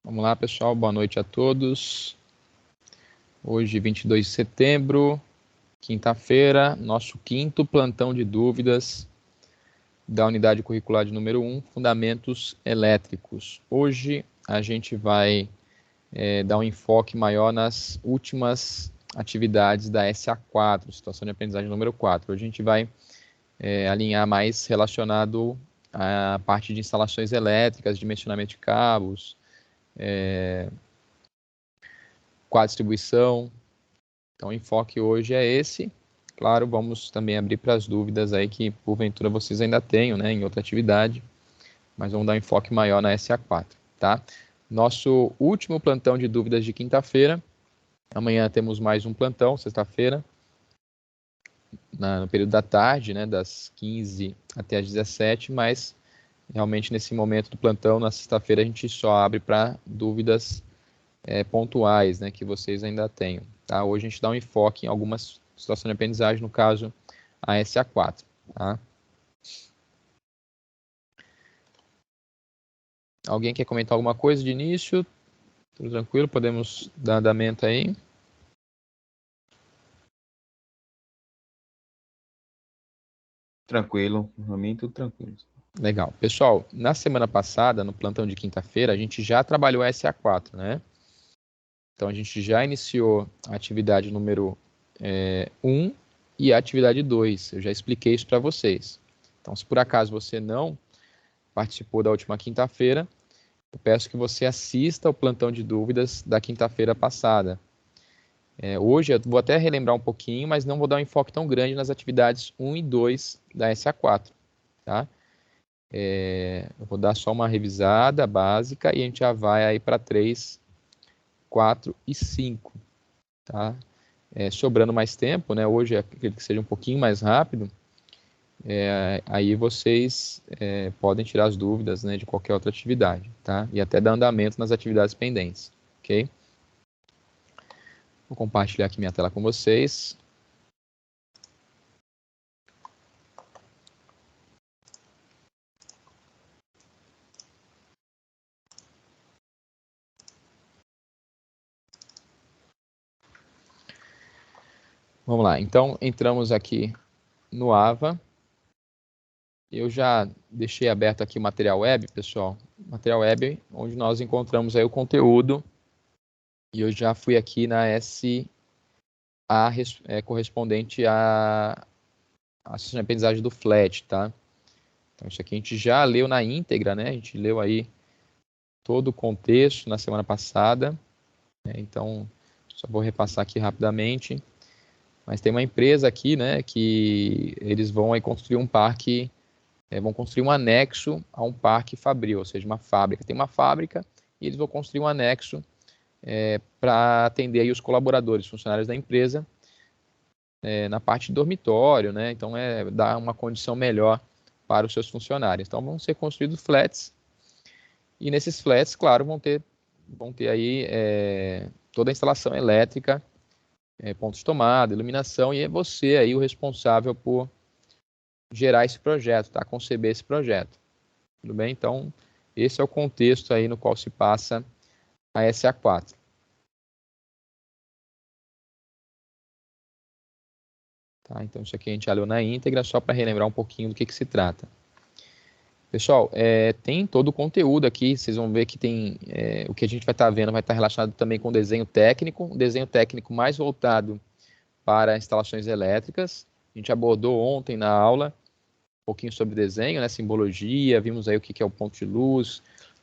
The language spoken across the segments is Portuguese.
Vamos lá, pessoal. Boa noite a todos. Hoje, 22 de setembro, quinta-feira, nosso quinto plantão de dúvidas da unidade curricular de número 1, Fundamentos Elétricos. Hoje, a gente vai dar um enfoque maior nas últimas atividades da SA4, Situação de Aprendizagem número 4. Hoje a gente vai alinhar mais relacionado à parte de instalações elétricas, dimensionamento de cabos, quadro de distribuição. Então, o enfoque hoje é esse. Claro, vamos também abrir para as dúvidas aí que, porventura, vocês ainda tenham, né, em outra atividade, mas vamos dar um enfoque maior na SA4, tá? Nosso último plantão de dúvidas de quinta-feira. Amanhã temos mais um plantão, sexta-feira, no período da tarde, né, das 15 até as 17, mas realmente nesse momento do plantão, na sexta-feira, a gente só abre para dúvidas pontuais, né, que vocês ainda tenham. Tá? Hoje a gente dá um enfoque em algumas situações de aprendizagem, no caso, a SA4. Tá? Alguém quer comentar alguma coisa de início? Tudo tranquilo? Podemos dar andamento aí? Tranquilo, para mim tudo tranquilo. Legal. Pessoal, na semana passada, no plantão de quinta-feira, a gente já trabalhou a SA4, né? Então, a gente já iniciou a atividade número 1 e a atividade 2. Eu já expliquei isso para vocês. Então, se por acaso você não participou da última quinta-feira, eu peço que você assista ao plantão de dúvidas da quinta-feira passada. Hoje eu vou até relembrar um pouquinho, mas não vou dar um enfoque tão grande nas atividades 1 e 2 da SA4. Tá? Eu vou dar só uma revisada básica e a gente já vai aí para 3, 4 e 5, tá? Sobrando mais tempo, né? Hoje eu acredito que seja um pouquinho mais rápido. Aí vocês podem tirar as dúvidas, né, de qualquer outra atividade, tá? E até dar andamento nas atividades pendentes, ok? Vou compartilhar aqui minha tela com vocês. Vamos lá, então entramos aqui no AVA. Eu já deixei aberto aqui o material web, pessoal. Material web, onde nós encontramos aí o conteúdo. E eu já fui aqui na SA correspondente à sessão de aprendizagem do FLET, tá? Então, isso aqui a gente já leu na íntegra, né? A gente leu aí todo o contexto na semana passada. Né? Então, só vou repassar aqui rapidamente. Mas tem uma empresa aqui, né, que eles vão aí construir um parque, vão construir um anexo a um parque fabril, ou seja, uma fábrica. Tem uma fábrica e eles vão construir um anexo para atender aí os colaboradores, funcionários da empresa, na parte de dormitório, né? Então, dar uma condição melhor para os seus funcionários. Então, vão ser construídos flats e nesses flats, claro, vão ter aí toda a instalação elétrica, pontos de tomada, iluminação, e é você aí o responsável por gerar esse projeto, tá? Conceber esse projeto. Tudo bem? Então, esse é o contexto aí no qual se passa a SA4. Tá? Então, isso aqui a gente já leu na íntegra, só para relembrar um pouquinho do que se trata. Pessoal, tem todo o conteúdo aqui, vocês vão ver que tem o que a gente vai estar vendo, vai estar relacionado também com desenho técnico, um desenho técnico mais voltado para instalações elétricas. A gente abordou ontem na aula um pouquinho sobre desenho, né, simbologia, vimos aí o que é o ponto de luz,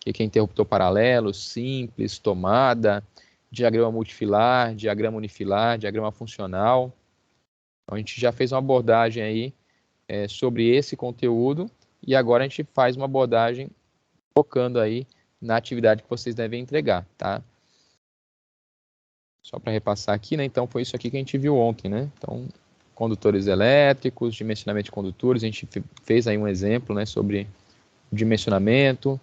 o que é interruptor paralelo, simples, tomada, diagrama multifilar, diagrama unifilar, diagrama funcional. Então, a gente já fez uma abordagem aí sobre esse conteúdo e agora a gente faz uma abordagem focando aí na atividade que vocês devem entregar, tá? Só para repassar aqui, né? Então, foi isso aqui que a gente viu ontem, né? Então, condutores elétricos, dimensionamento de condutores, a gente fez aí um exemplo, né, sobre o dimensionamento,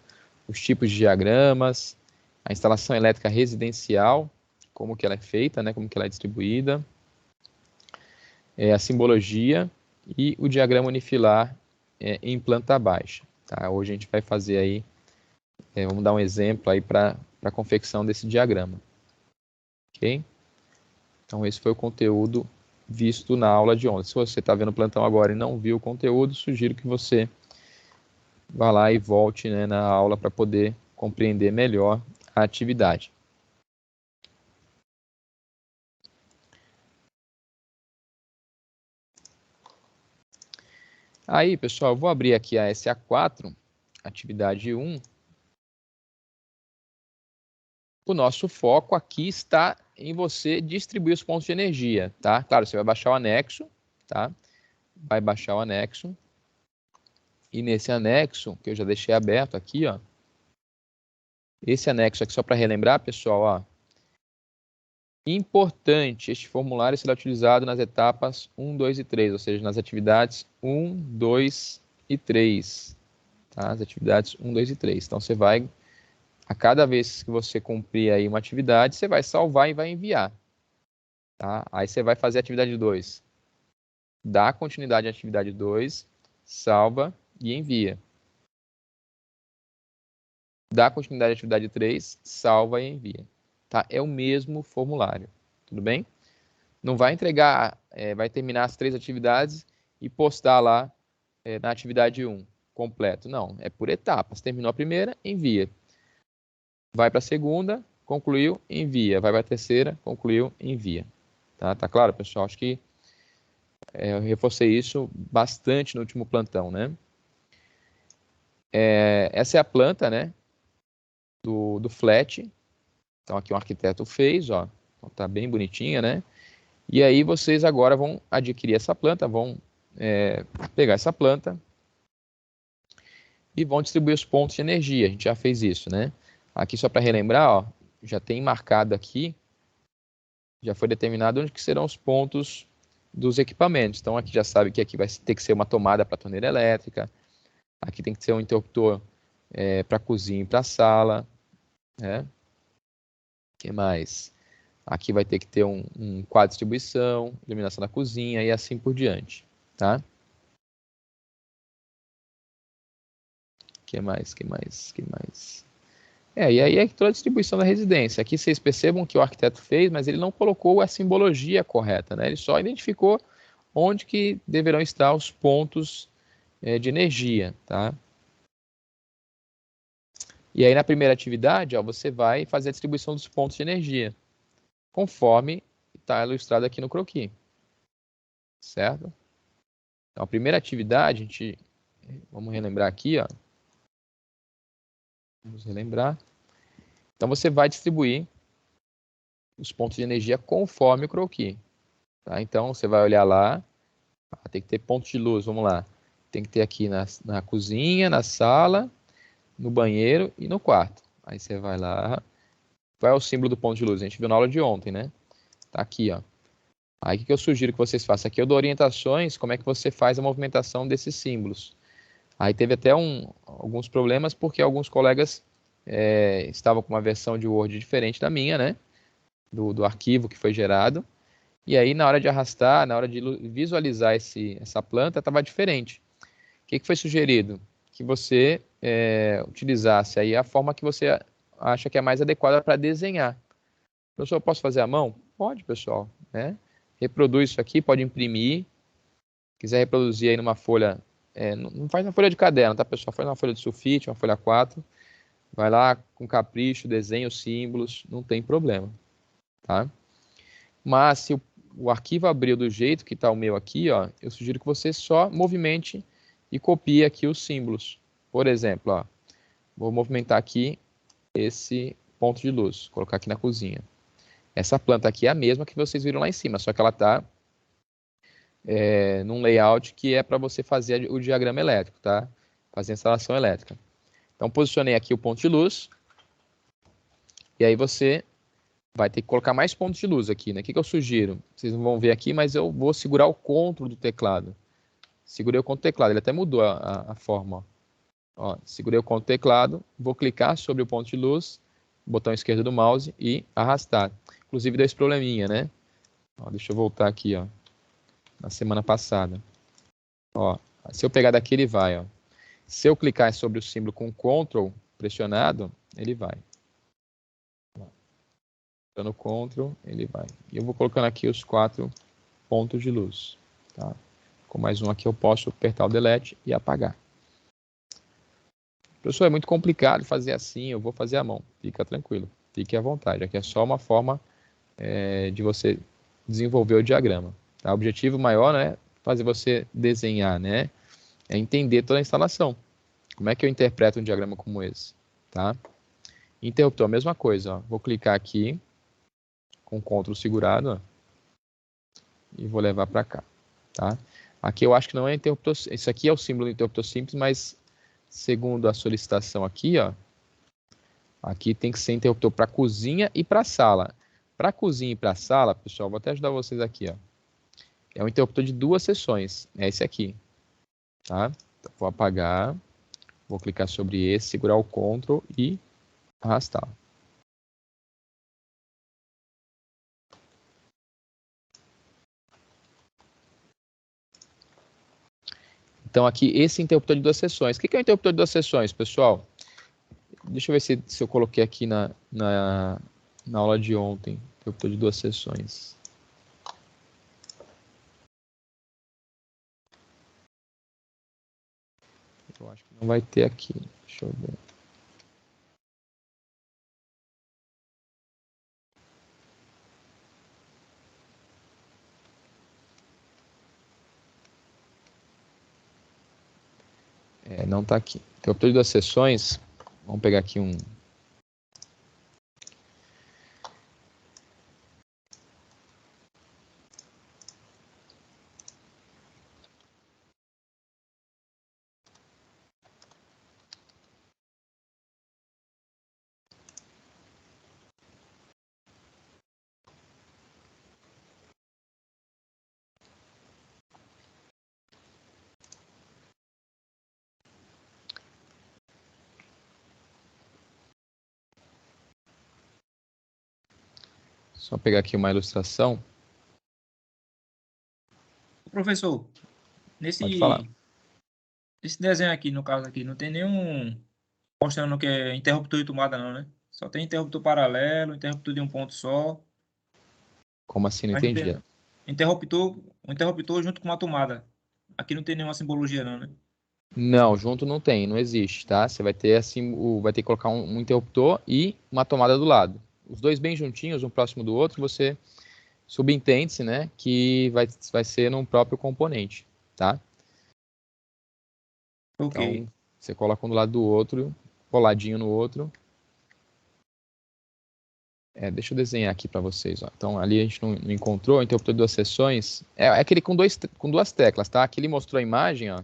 os tipos de diagramas, a instalação elétrica residencial, como que ela é feita, né, como que ela é distribuída, a simbologia e o diagrama unifilar em planta baixa. Tá? Hoje a gente vai fazer aí, vamos dar um exemplo aí para para a confecção desse diagrama. Ok? Então, esse foi o conteúdo visto na aula de ontem. Se você está vendo o plantão agora e não viu o conteúdo, sugiro que você vá lá e volte, né, na aula para poder compreender melhor a atividade. Aí, pessoal, eu vou abrir aqui a SA4, atividade 1. O nosso foco aqui está em você distribuir os pontos de energia, tá? Claro, você vai baixar o anexo, tá? Vai baixar o anexo. E nesse anexo, que eu já deixei aberto aqui, ó. Esse anexo aqui, só para relembrar, pessoal, ó. Importante, este formulário será utilizado nas etapas 1, 2 e 3, ou seja, nas atividades 1, 2 e 3. Tá? As atividades 1, 2 e 3. Então, você vai, a cada vez que você cumprir aí uma atividade, você vai salvar e vai enviar. Tá? Aí você vai fazer a atividade 2. Dá continuidade à atividade 2, salva e envia. Dá continuidade à atividade 3, salva e envia. Tá? É o mesmo formulário. Tudo bem? Não vai entregar, vai terminar as 3 atividades e postar lá na atividade 1 completo. Não, é por etapas. Terminou a primeira, envia. Vai para a segunda, concluiu, envia. Vai para a terceira, concluiu, envia. Tá claro, pessoal? Acho que eu reforcei isso bastante no último plantão, né? Essa é a planta, né? Do flat. Então, aqui o arquiteto fez, ó. Então, tá bem bonitinha, né? E aí, vocês agora vão adquirir essa planta, vão pegar essa planta e vão distribuir os pontos de energia. A gente já fez isso, né? Aqui, só para relembrar, ó, já tem marcado aqui, já foi determinado onde que serão os pontos dos equipamentos. Então, aqui já sabe que aqui vai ter que ser uma tomada para a torneira elétrica, aqui tem que ser um interruptor para a cozinha e para a sala, né? O que mais? Aqui vai ter que ter um quadro de distribuição, iluminação da cozinha e assim por diante, tá? Que mais? E aí é toda a distribuição da residência. Aqui vocês percebam que o arquiteto fez, mas ele não colocou a simbologia correta, né? Ele só identificou onde que deverão estar os pontos de energia, tá? E aí na primeira atividade, ó, você vai fazer a distribuição dos pontos de energia, conforme está ilustrado aqui no croquis, certo? Então a primeira atividade, vamos relembrar aqui, ó. Vamos relembrar. Então você vai distribuir os pontos de energia conforme o croquis, tá? Então você vai olhar lá, tem que ter pontos de luz, vamos lá. Tem que ter aqui na cozinha, na sala, no banheiro e no quarto. Aí você vai lá. Qual é o símbolo do ponto de luz? A gente viu na aula de ontem, né? Tá aqui, ó. Aí o que eu sugiro que vocês façam? Aqui eu dou orientações, como é que você faz a movimentação desses símbolos. Aí teve até alguns problemas, porque alguns colegas estavam com uma versão de Word diferente da minha, né? Do arquivo que foi gerado. E aí, na hora de arrastar, na hora de visualizar essa planta, estava diferente. O que foi sugerido? Que você utilizasse aí a forma que você acha que é mais adequada para desenhar. Professor, eu posso fazer à mão? Pode, pessoal. Né? Reproduz isso aqui, pode imprimir. Quiser reproduzir aí numa folha, não faz na folha de caderno, tá, pessoal? Faz na folha de sulfite, uma folha 4. Vai lá com capricho, desenha os símbolos, não tem problema, tá? Mas se o arquivo abriu do jeito que está o meu aqui, ó, eu sugiro que você só movimente e copie aqui os símbolos. Por exemplo, ó, vou movimentar aqui esse ponto de luz, colocar aqui na cozinha. Essa planta aqui é a mesma que vocês viram lá em cima, só que ela está num layout que é para você fazer o diagrama elétrico, tá? Fazer a instalação elétrica. Então, posicionei aqui o ponto de luz. E aí você vai ter que colocar mais pontos de luz aqui, né? O que eu sugiro? Vocês não vão ver aqui, mas eu vou segurar o CTRL do teclado. Segurei o CTRL do teclado, ele até mudou a forma. Ó, segurei o CTRL do teclado, vou clicar sobre o ponto de luz, botão esquerdo do mouse e arrastar. Inclusive deu esse probleminha, né? Ó, deixa eu voltar aqui, ó. Na semana passada. Ó, se eu pegar daqui, ele vai, ó. Se eu clicar sobre o símbolo com CTRL pressionado, ele vai. no Ctrl, ele vai. E eu vou colocando aqui os 4 pontos de luz. Tá? Com mais um aqui eu posso apertar o Delete e apagar. Professor, é muito complicado fazer assim, eu vou fazer à mão. Fica tranquilo, fique à vontade. Aqui é só uma forma de você desenvolver o diagrama. Tá? O objetivo maior, né, é fazer você desenhar, né, é entender toda a instalação. Como é que eu interpreto um diagrama como esse? Tá? Interruptor, a mesma coisa. Ó. Vou clicar aqui, com o Ctrl segurado, ó, e vou levar para cá. Tá? Aqui eu acho que não é interruptor, isso aqui é o símbolo do interruptor simples, mas segundo a solicitação aqui, ó, aqui tem que ser interruptor para cozinha e para sala. Para cozinha e para sala, pessoal, vou até ajudar vocês aqui, ó. É um interruptor de 2 seções, é esse aqui, tá? Então, vou apagar, vou clicar sobre esse, segurar o Ctrl e arrastar. Então, aqui, esse interruptor de 2 seções. O que é um interruptor de 2 seções, pessoal? Deixa eu ver se eu coloquei aqui na aula de ontem. Interruptor de 2 seções. Eu acho que não vai ter aqui. Deixa eu ver. Não está aqui. Interruptor de 2 seções. Vamos pegar aqui um... Só pegar aqui uma ilustração. Professor, Pode falar. nesse desenho aqui, no caso aqui, não tem nenhum mostrando que é interruptor e tomada não, né? Só tem interruptor paralelo, interruptor de um ponto só, Como assim? Não mas não entendi. tem um interruptor junto com uma tomada. Aqui não tem nenhuma simbologia não, né? Não, junto não tem, não existe, tá? Você vai ter assim, vai ter que colocar um interruptor e uma tomada do lado. Os dois bem juntinhos, um próximo do outro, você subentende-se, né, que vai ser num próprio componente, tá? Ok. Então, você coloca um do lado do outro, coladinho no outro. Deixa eu desenhar aqui para vocês, ó. Então, ali a gente não encontrou, o interruptor de 2 seções. É aquele com 2 teclas, tá? Aqui ele mostrou a imagem, ó.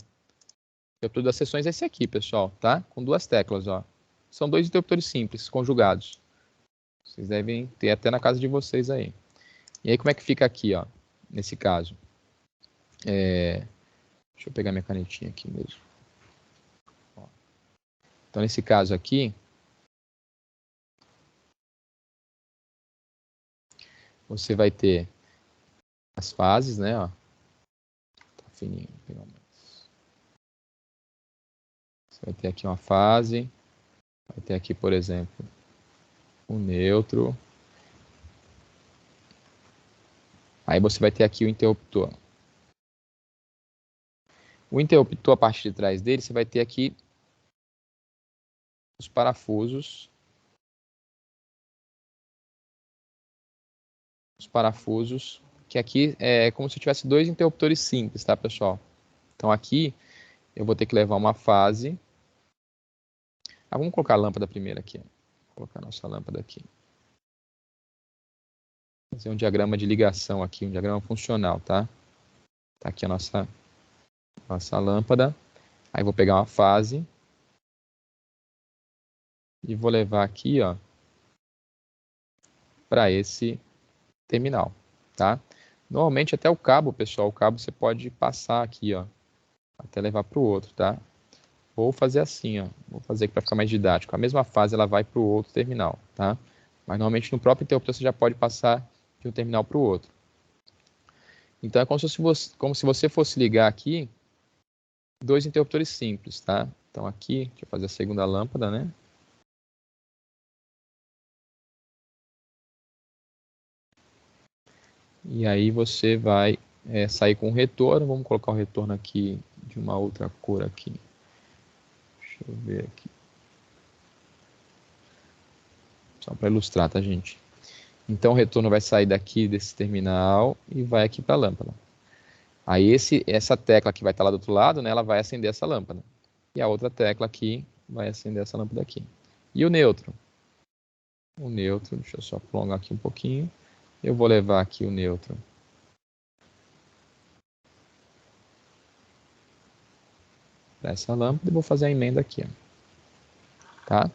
Interruptor das seções é esse aqui, pessoal, tá? Com 2 teclas, ó. São 2 interruptores simples, conjugados. Vocês devem ter até na casa de vocês aí. E aí, como é que fica aqui, ó? Nesse caso. Deixa eu pegar minha canetinha aqui mesmo. Ó. Então, nesse caso aqui, você vai ter as fases, né? Ó. Tá fininho. Vou pegar mais. Você vai ter aqui uma fase. Vai ter aqui, por exemplo, o neutro. Aí você vai ter aqui o interruptor. O interruptor, a parte de trás dele, você vai ter aqui os parafusos. Os parafusos, que aqui é como se tivesse 2 interruptores simples, tá, pessoal? Então aqui eu vou ter que levar uma fase. Vamos colocar a lâmpada primeiro aqui. Vou colocar a nossa lâmpada aqui. Fazer um diagrama de ligação aqui, um diagrama funcional, tá? Tá aqui a nossa lâmpada. Aí vou pegar uma fase e vou levar aqui, ó, para esse terminal, tá? Normalmente até o cabo, pessoal, o cabo você pode passar aqui, ó, até levar para o outro, tá? Ou fazer assim, ó. Vou fazer aqui para ficar mais didático. A mesma fase ela vai para o outro terminal, tá? Mas normalmente no próprio interruptor você já pode passar de um terminal para o outro. Então é como se você fosse ligar aqui 2 interruptores simples, tá? Então aqui, deixa eu fazer a segunda lâmpada, né? E aí você vai sair com o retorno. Vamos colocar o retorno aqui de uma outra cor aqui. Deixa eu ver aqui. Só para ilustrar, tá, gente? Então, o retorno vai sair daqui desse terminal e vai aqui para a lâmpada. Aí, essa tecla que vai estar lá do outro lado, né, ela vai acender essa lâmpada. E a outra tecla aqui vai acender essa lâmpada aqui. E o neutro? O neutro, deixa eu só prolongar aqui um pouquinho. Eu vou levar aqui o neutro para essa lâmpada e vou fazer a emenda aqui. Ó. Tá?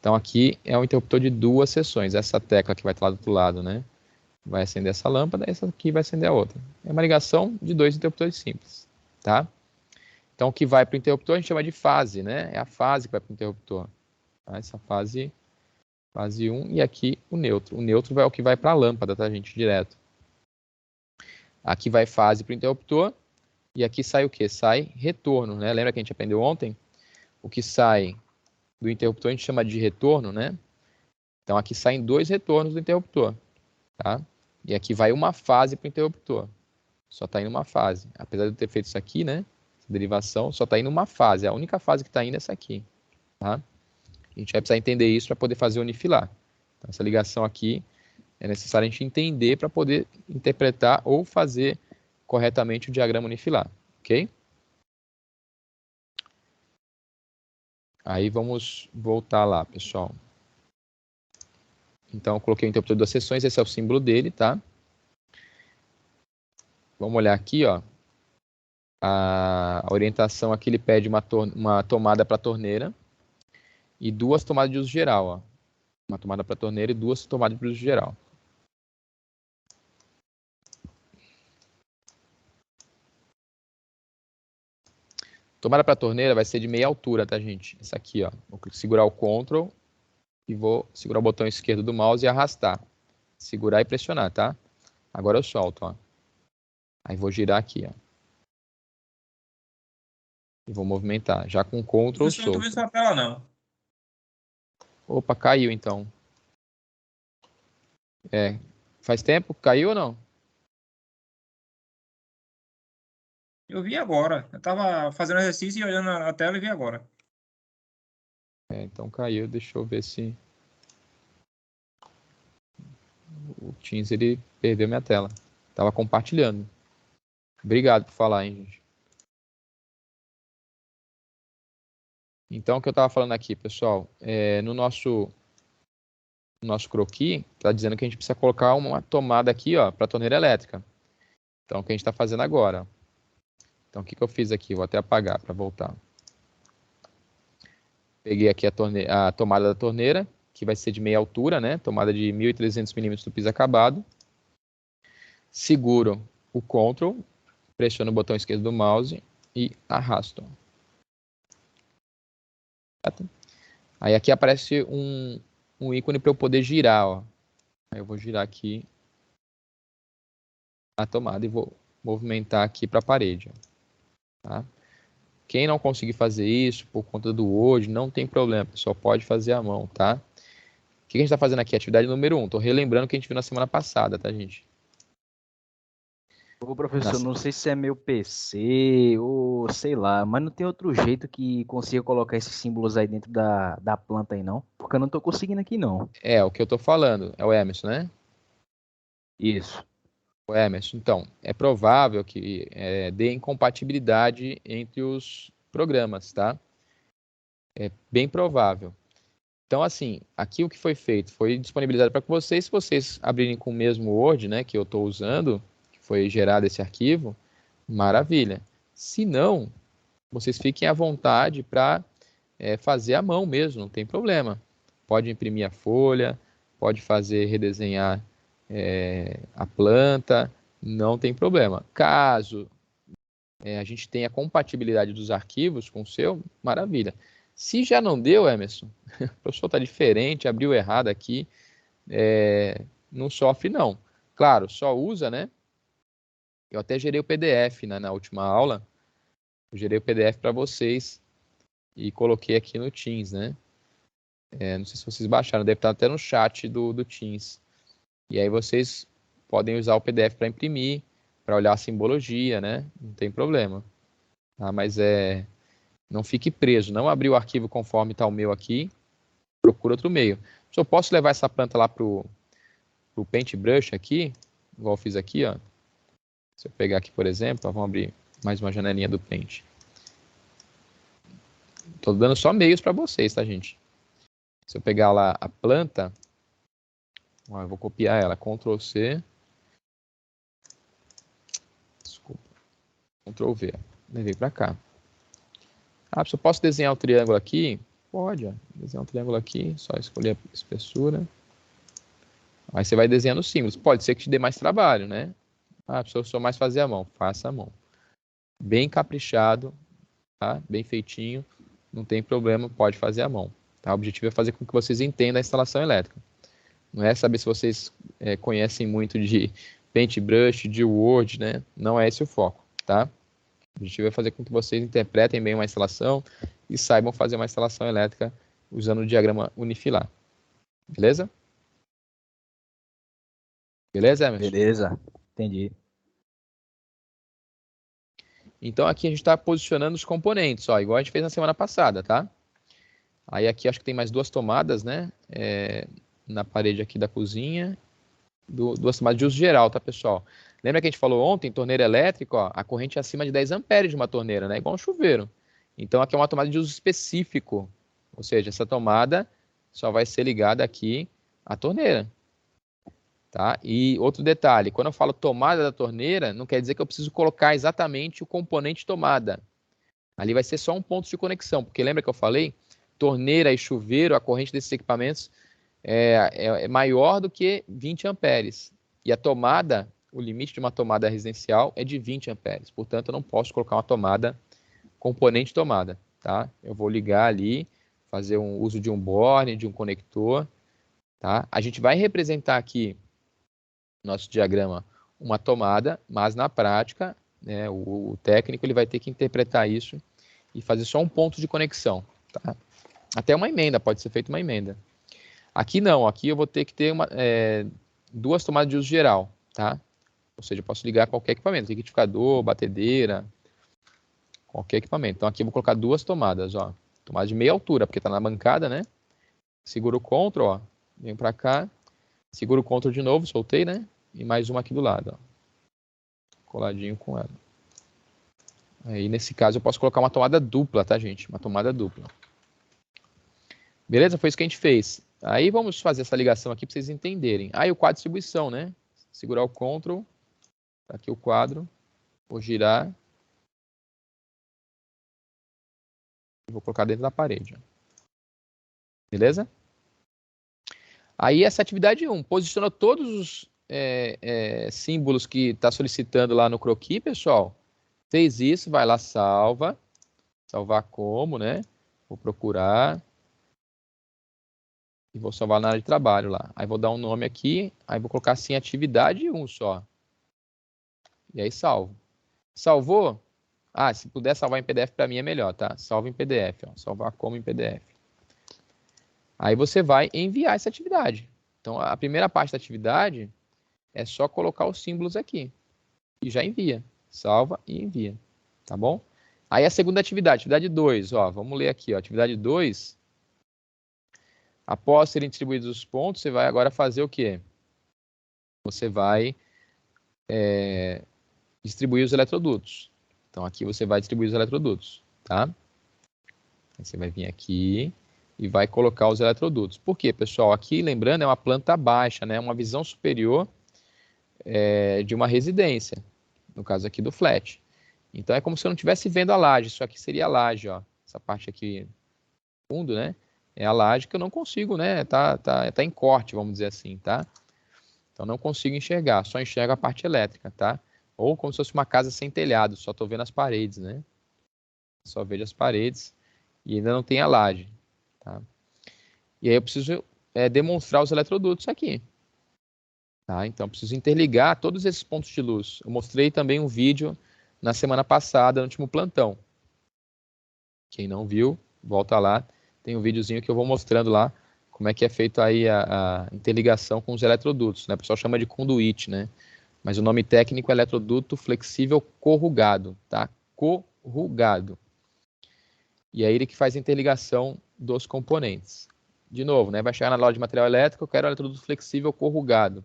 Então, aqui é um interruptor de 2 seções. Essa tecla que vai estar lá do outro lado, né? Vai acender essa lâmpada, essa aqui vai acender a outra. É uma ligação de 2 interruptores simples, tá? Então, o que vai para o interruptor a gente chama de fase, né? É a fase que vai para o interruptor. Tá? Essa fase 1 e aqui o neutro. O neutro é o que vai para a lâmpada, tá, gente? Direto. Aqui vai fase para o interruptor e aqui sai o quê? Sai retorno, né? Lembra que a gente aprendeu ontem? O que sai do interruptor a gente chama de retorno, né? Então, aqui saem 2 retornos do interruptor, tá? E aqui vai uma fase para o interruptor. Só está indo uma fase. Apesar de eu ter feito isso aqui, né? Essa derivação, só está indo uma fase. A única fase que está indo é essa aqui, tá? A gente vai precisar entender isso para poder fazer o unifilar. Então, essa ligação aqui é necessário a gente entender para poder interpretar ou fazer corretamente o diagrama unifilar, ok? Aí vamos voltar lá, pessoal. Então, eu coloquei o interruptor de 2 seções, esse é o símbolo dele, tá? Vamos olhar aqui, ó. A orientação aqui, ele pede uma tomada para a torneira e 2 tomadas de uso geral, ó. Uma tomada para a torneira e 2 tomadas de uso geral. Tomada para a torneira vai ser de meia altura, tá, gente? Essa aqui, ó. Vou segurar o Ctrl e vou segurar o botão esquerdo do mouse e arrastar. Segurar e pressionar, tá? Agora eu solto, ó. Aí vou girar aqui, ó. E vou movimentar. Já com Ctrl Professor, não tô vendo solto. sua tela, não. Opa, caiu então. Faz tempo? Caiu ou não? Eu vi agora. Eu tava fazendo exercício e olhando a tela e vi agora. Então caiu. Deixa eu ver se... O Teams, ele perdeu minha tela. Tava compartilhando. Obrigado por falar, hein, gente. Então, o que eu estava falando aqui, pessoal, no nosso croquis, está dizendo que a gente precisa colocar uma tomada aqui, ó, para a torneira elétrica. Então, o que a gente está fazendo agora? Então, o que eu fiz aqui? Vou até apagar para voltar. Peguei aqui a tomada da torneira, que vai ser de meia altura, né? Tomada de 1.300 milímetros do piso acabado. Seguro o Ctrl, pressiono o botão esquerdo do mouse e arrasto. Aí aqui aparece um ícone para eu poder girar, ó. Aí eu vou girar aqui a tomada e vou movimentar aqui para a parede. Tá? Quem não conseguir fazer isso por conta do Word, não tem problema, pessoal, pode fazer à mão, tá? O que a gente está fazendo aqui? Atividade número 1. Estou relembrando o que a gente viu na semana passada, tá, gente? Ô, professor, não sei se é meu PC ou sei lá, mas não tem outro jeito que consiga colocar esses símbolos aí dentro da planta aí, não? Porque eu não tô conseguindo aqui, não. O que eu estou falando. É o Emerson, né? Isso. O Emerson. Então, é provável que dê incompatibilidade entre os programas, tá? É bem provável. Então, assim, aqui o que foi feito foi disponibilizado para vocês. Se vocês abrirem com o mesmo Word, né, que eu estou usando, que foi gerado esse arquivo, maravilha. Se não, vocês fiquem à vontade para fazer à mão mesmo, não tem problema. Pode imprimir a folha, pode fazer redesenhar a planta, não tem problema. Caso a gente tenha compatibilidade dos arquivos com o seu, maravilha. Se já não deu, Emerson, o professor está diferente, abriu errado aqui, não sofre não. Claro, só usa, né? Eu até gerei o PDF na última aula, eu gerei o PDF para vocês e coloquei aqui no Teams, né? Não sei se vocês baixaram, deve estar até no chat do Teams. E aí vocês podem usar o PDF para imprimir, para olhar a simbologia, né? Não tem problema. Tá? Mas não fique preso, não abrir o arquivo conforme está o meu aqui, procura outro meio. Se eu posso levar essa planta lá para o Paintbrush aqui, igual eu fiz aqui, ó. Se eu pegar aqui, por exemplo, ó, vamos abrir mais uma janelinha do Paint. Estou dando só meios para vocês, tá, gente? Se eu pegar lá a planta, ó, eu vou copiar ela, Ctrl C, desculpa, Ctrl V, levei para cá. Ah, se eu posso desenhar o triângulo aqui, pode, ó, desenhar um triângulo aqui, só escolher a espessura. Aí você vai desenhando os símbolos. Pode ser que te dê mais trabalho, né? Ah, se eu só mais fazer a mão, faça a mão. Bem caprichado, tá? Bem feitinho, não tem problema, pode fazer a mão. Tá? O objetivo é fazer com que vocês entendam a instalação elétrica. Não é saber se vocês conhecem muito de Paintbrush, de Word, né? Não é esse o foco, tá? O objetivo é fazer com que vocês interpretem bem uma instalação e saibam fazer uma instalação elétrica usando o diagrama unifilar. Beleza? Beleza, Emerson? Beleza, entendi. Então aqui a gente está posicionando os componentes, ó, igual a gente fez na semana passada, tá? Aí aqui acho que tem mais duas tomadas, né? Na parede aqui da cozinha. Duas tomadas de uso geral, tá, pessoal? Lembra que a gente falou ontem, torneira elétrica, ó, a corrente é acima de 10 amperes de uma torneira, né? Igual um chuveiro. Então aqui é uma tomada de uso específico. Ou seja, essa tomada só vai ser ligada aqui à torneira. Tá? E outro detalhe, quando eu falo tomada da torneira, não quer dizer que eu preciso colocar exatamente o componente tomada. Ali vai ser só um ponto de conexão, porque lembra que eu falei? Torneira e chuveiro, a corrente desses equipamentos é maior do que 20 amperes. E a tomada, o limite de uma tomada residencial é de 20 amperes. Portanto, eu não posso colocar uma tomada, componente tomada. Tá? Eu vou ligar ali, fazer um uso de um borne, de um conector. Tá? A gente vai representar aqui nosso diagrama uma tomada, mas na prática, né, o técnico ele vai ter que interpretar isso e fazer só um ponto de conexão. Tá? Até uma emenda, pode ser feita uma emenda. Aqui não, aqui eu vou ter que ter duas tomadas de uso geral. Tá? Ou seja, eu posso ligar qualquer equipamento, liquidificador, batedeira, qualquer equipamento. Então aqui eu vou colocar duas tomadas, ó, tomada de meia altura, porque está na bancada, né? Seguro o Ctrl, ó, venho para cá. Seguro o Ctrl de novo, soltei, né? E mais uma aqui do lado, ó. Coladinho com ela. Aí, nesse caso, eu posso colocar uma tomada dupla, tá, gente? Uma tomada dupla. Beleza? Foi isso que a gente fez. Aí, vamos fazer essa ligação aqui para vocês entenderem. Aí, o quadro de distribuição, né? Segurar o Ctrl. Tá aqui o quadro. Vou girar. E vou colocar dentro da parede, ó. Beleza? Aí essa atividade 1, posiciona todos os símbolos que está solicitando lá no croquis, pessoal. Fez isso, vai lá, salva. Salvar como, né? Vou procurar. E vou salvar na área de trabalho lá. Aí vou dar um nome aqui, aí vou colocar assim, atividade 1 só. E aí salvo. Salvou? Ah, se puder salvar em PDF para mim é melhor, tá? Salva em PDF, ó. Salvar como em PDF. Aí você vai enviar essa atividade. Então, a primeira parte da atividade é só colocar os símbolos aqui. E já envia. Salva e envia. Tá bom? Aí a segunda atividade 2. Ó, vamos ler aqui. Ó, atividade 2. Após serem distribuídos os pontos, você vai agora fazer o quê? Você vai distribuir os eletrodutos. Então, aqui você vai distribuir os eletrodutos. Tá? Aí você vai vir aqui e vai colocar os eletrodutos. Por quê, pessoal? Aqui, lembrando, é uma planta baixa, né? Uma visão superior de uma residência. No caso aqui do flat. Então, é como se eu não estivesse vendo a laje. Isso aqui seria a laje, ó. Essa parte aqui, fundo, né? É a laje que eu não consigo, né? Tá em corte, vamos dizer assim, tá? Então, não consigo enxergar. Só enxergo a parte elétrica, tá? Ou como se fosse uma casa sem telhado. Só estou vendo as paredes, né? Só vejo as paredes e ainda não tem a laje. Tá? E aí eu preciso demonstrar os eletrodutos aqui. Tá? Então eu preciso interligar todos esses pontos de luz. Eu mostrei também um vídeo na semana passada, no último plantão. Quem não viu, volta lá. Tem um videozinho que eu vou mostrando lá como é que é feito aí a interligação com os eletrodutos, né? O pessoal chama de conduíte, né? Mas o nome técnico é eletroduto flexível corrugado, tá? Corrugado. E é ele que faz a interligação dos componentes. De novo, né? Vai chegar na loja de material elétrico, eu quero eletroduto flexível corrugado.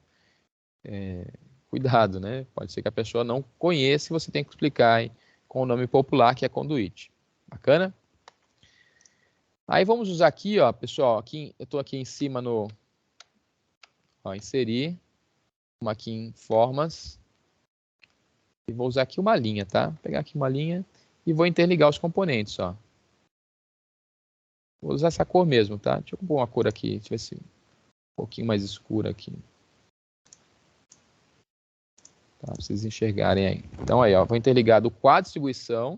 Cuidado, né? Pode ser que a pessoa não conheça e você tem que explicar aí, com o nome popular que é conduíte. Bacana? Aí vamos usar aqui, ó, pessoal, aqui, eu estou aqui em cima no, ó, inserir, uma aqui em formas, e vou usar aqui uma linha, tá? Vou pegar aqui uma linha e vou interligar os componentes, ó. Vou usar essa cor mesmo, tá? Deixa eu pôr uma cor aqui, deixa eu ver se um pouquinho mais escura aqui. Tá, pra vocês enxergarem aí. Então aí, ó, vou interligar do quadro de distribuição,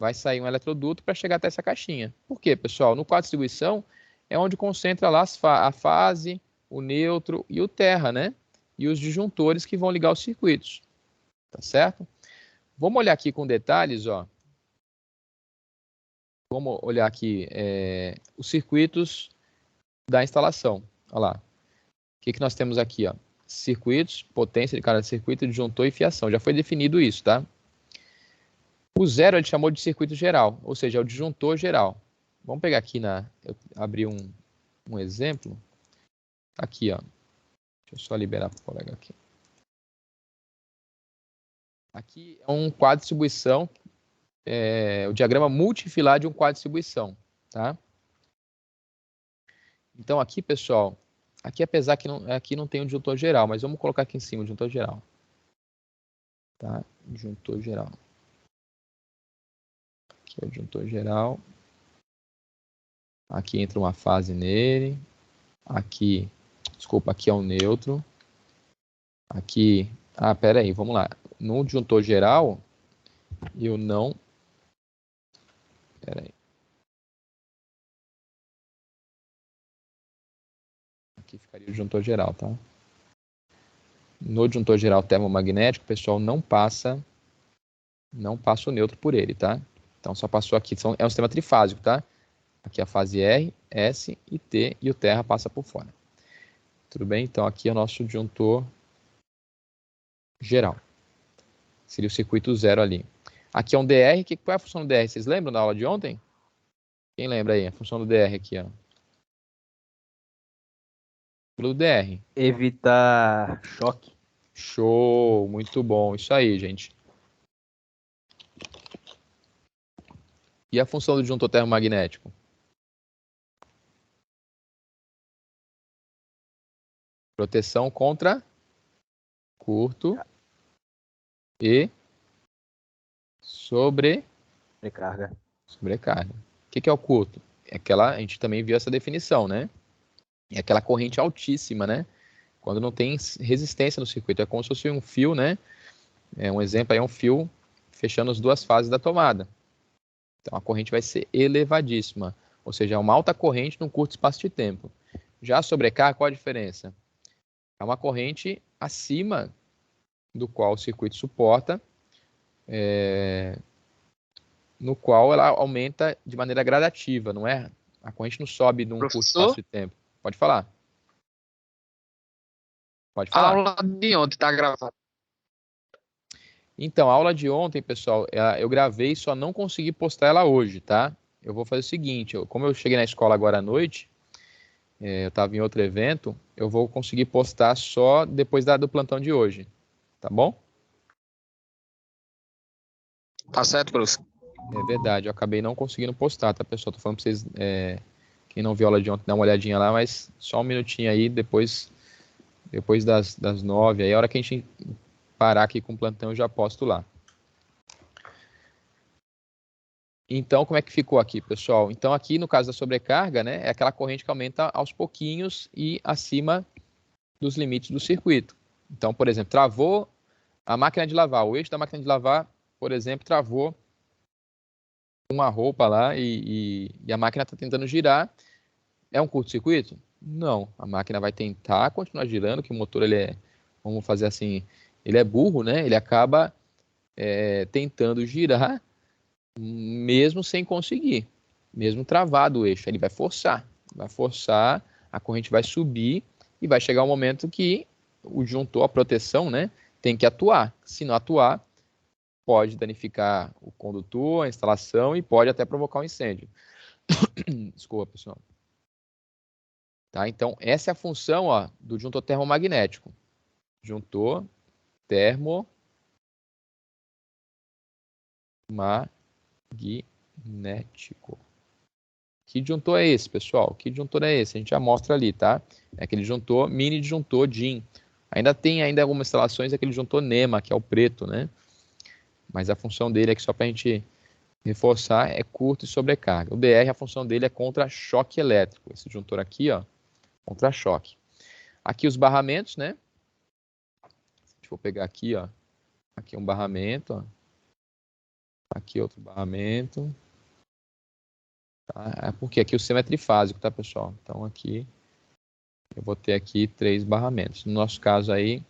vai sair um eletroduto para chegar até essa caixinha. Por quê, pessoal? No quadro de distribuição é onde concentra lá a fase, o neutro e o terra, né? E os disjuntores que vão ligar os circuitos. Tá certo? Vamos olhar aqui com detalhes, ó. Vamos olhar aqui os circuitos da instalação. Olha lá. O que nós temos aqui, ó? Circuitos, potência de cada circuito, disjuntor e fiação. Já foi definido isso, tá? O zero ele chamou de circuito geral, ou seja, é o disjuntor geral. Vamos pegar aqui eu abri um exemplo. Aqui, ó. Deixa eu só liberar para o colega aqui. Aqui é um quadro de distribuição, o diagrama multifilar de um quadro de distribuição, tá? Então aqui, pessoal, aqui apesar que aqui não tem o disjuntor geral, mas vamos colocar aqui em cima o disjuntor geral. Tá? Disjuntor geral. Aqui é o disjuntor geral. Aqui entra uma fase nele. Aqui, desculpa, aqui é o neutro. Aqui, pera aí, vamos lá. No disjuntor geral, eu não... Pera aí. Aqui ficaria o disjuntor geral, tá? No disjuntor geral termomagnético, o pessoal não passa o neutro por ele, tá? Então só passou aqui, é um sistema trifásico, tá? Aqui a fase R, S e T e o terra passa por fora. Tudo bem? Então aqui é o nosso disjuntor geral. Seria o circuito zero ali. Aqui é um DR. Qual é a função do DR? Vocês lembram da aula de ontem? Quem lembra aí? A função do DR aqui, ó. Do DR. Evitar choque. Show! Muito bom. Isso aí, gente. E a função do disjuntor termomagnético? Proteção contra curto e sobrecarga. O que é o curto? A gente também viu essa definição, né? É aquela corrente altíssima, né? Quando não tem resistência no circuito. É como se fosse um fio, né? Um exemplo aí é um fio fechando as duas fases da tomada. Então a corrente vai ser elevadíssima. Ou seja, é uma alta corrente num curto espaço de tempo. Já a sobrecarga, qual a diferença? É uma corrente acima do qual o circuito suporta, no qual ela aumenta de maneira gradativa, não é? A corrente não sobe num curto espaço de tempo. Pode falar. Pode falar. A aula de ontem está gravada. Então, a aula de ontem, pessoal, eu gravei e só não consegui postar ela hoje, tá? Eu vou fazer o seguinte, como eu cheguei na escola agora à noite, eu estava em outro evento, eu vou conseguir postar só depois do plantão de hoje, tá bom? Tá certo, professor. É verdade, eu acabei não conseguindo postar, tá, pessoal? Tô falando pra vocês, quem não viu a aula de ontem, dá uma olhadinha lá, mas só um minutinho aí, depois das 9, aí a hora que a gente parar aqui com o plantão, eu já posto lá. Então, como é que ficou aqui, pessoal? Então, aqui no caso da sobrecarga, né, é aquela corrente que aumenta aos pouquinhos e acima dos limites do circuito. Então, por exemplo, travou a máquina de lavar, o eixo da máquina de lavar, por exemplo, travou uma roupa lá e a máquina está tentando girar. É um curto-circuito? Não. A máquina vai tentar continuar girando, que o motor, vamos fazer assim, ele é burro, né? Ele acaba tentando girar mesmo sem conseguir, mesmo travado o eixo. Ele vai forçar, Vai forçar, a corrente vai subir e vai chegar um momento que o disjuntor, a proteção, né, tem que atuar. Se não atuar, pode danificar o condutor, a instalação e pode até provocar um incêndio. Desculpa, pessoal. Tá? Então, essa é a função, ó, do disjuntor termomagnético. Disjuntor termomagnético. Que disjuntor é esse, pessoal? Que disjuntor é esse? A gente já mostra ali, tá? É aquele disjuntor, mini disjuntor DIN. Ainda tem algumas instalações aquele disjuntor NEMA, que é o preto, né? Mas a função dele aqui, só para a gente reforçar, é curto e sobrecarga. O DR, a função dele é contra-choque elétrico. Esse disjuntor aqui, ó, contra-choque. Aqui os barramentos, né? Vou pegar aqui, ó. Aqui um barramento, ó. Aqui outro barramento. Tá? É porque aqui o sistema é trifásico, tá, pessoal? Então aqui eu vou ter aqui 3 barramentos. No nosso caso aí,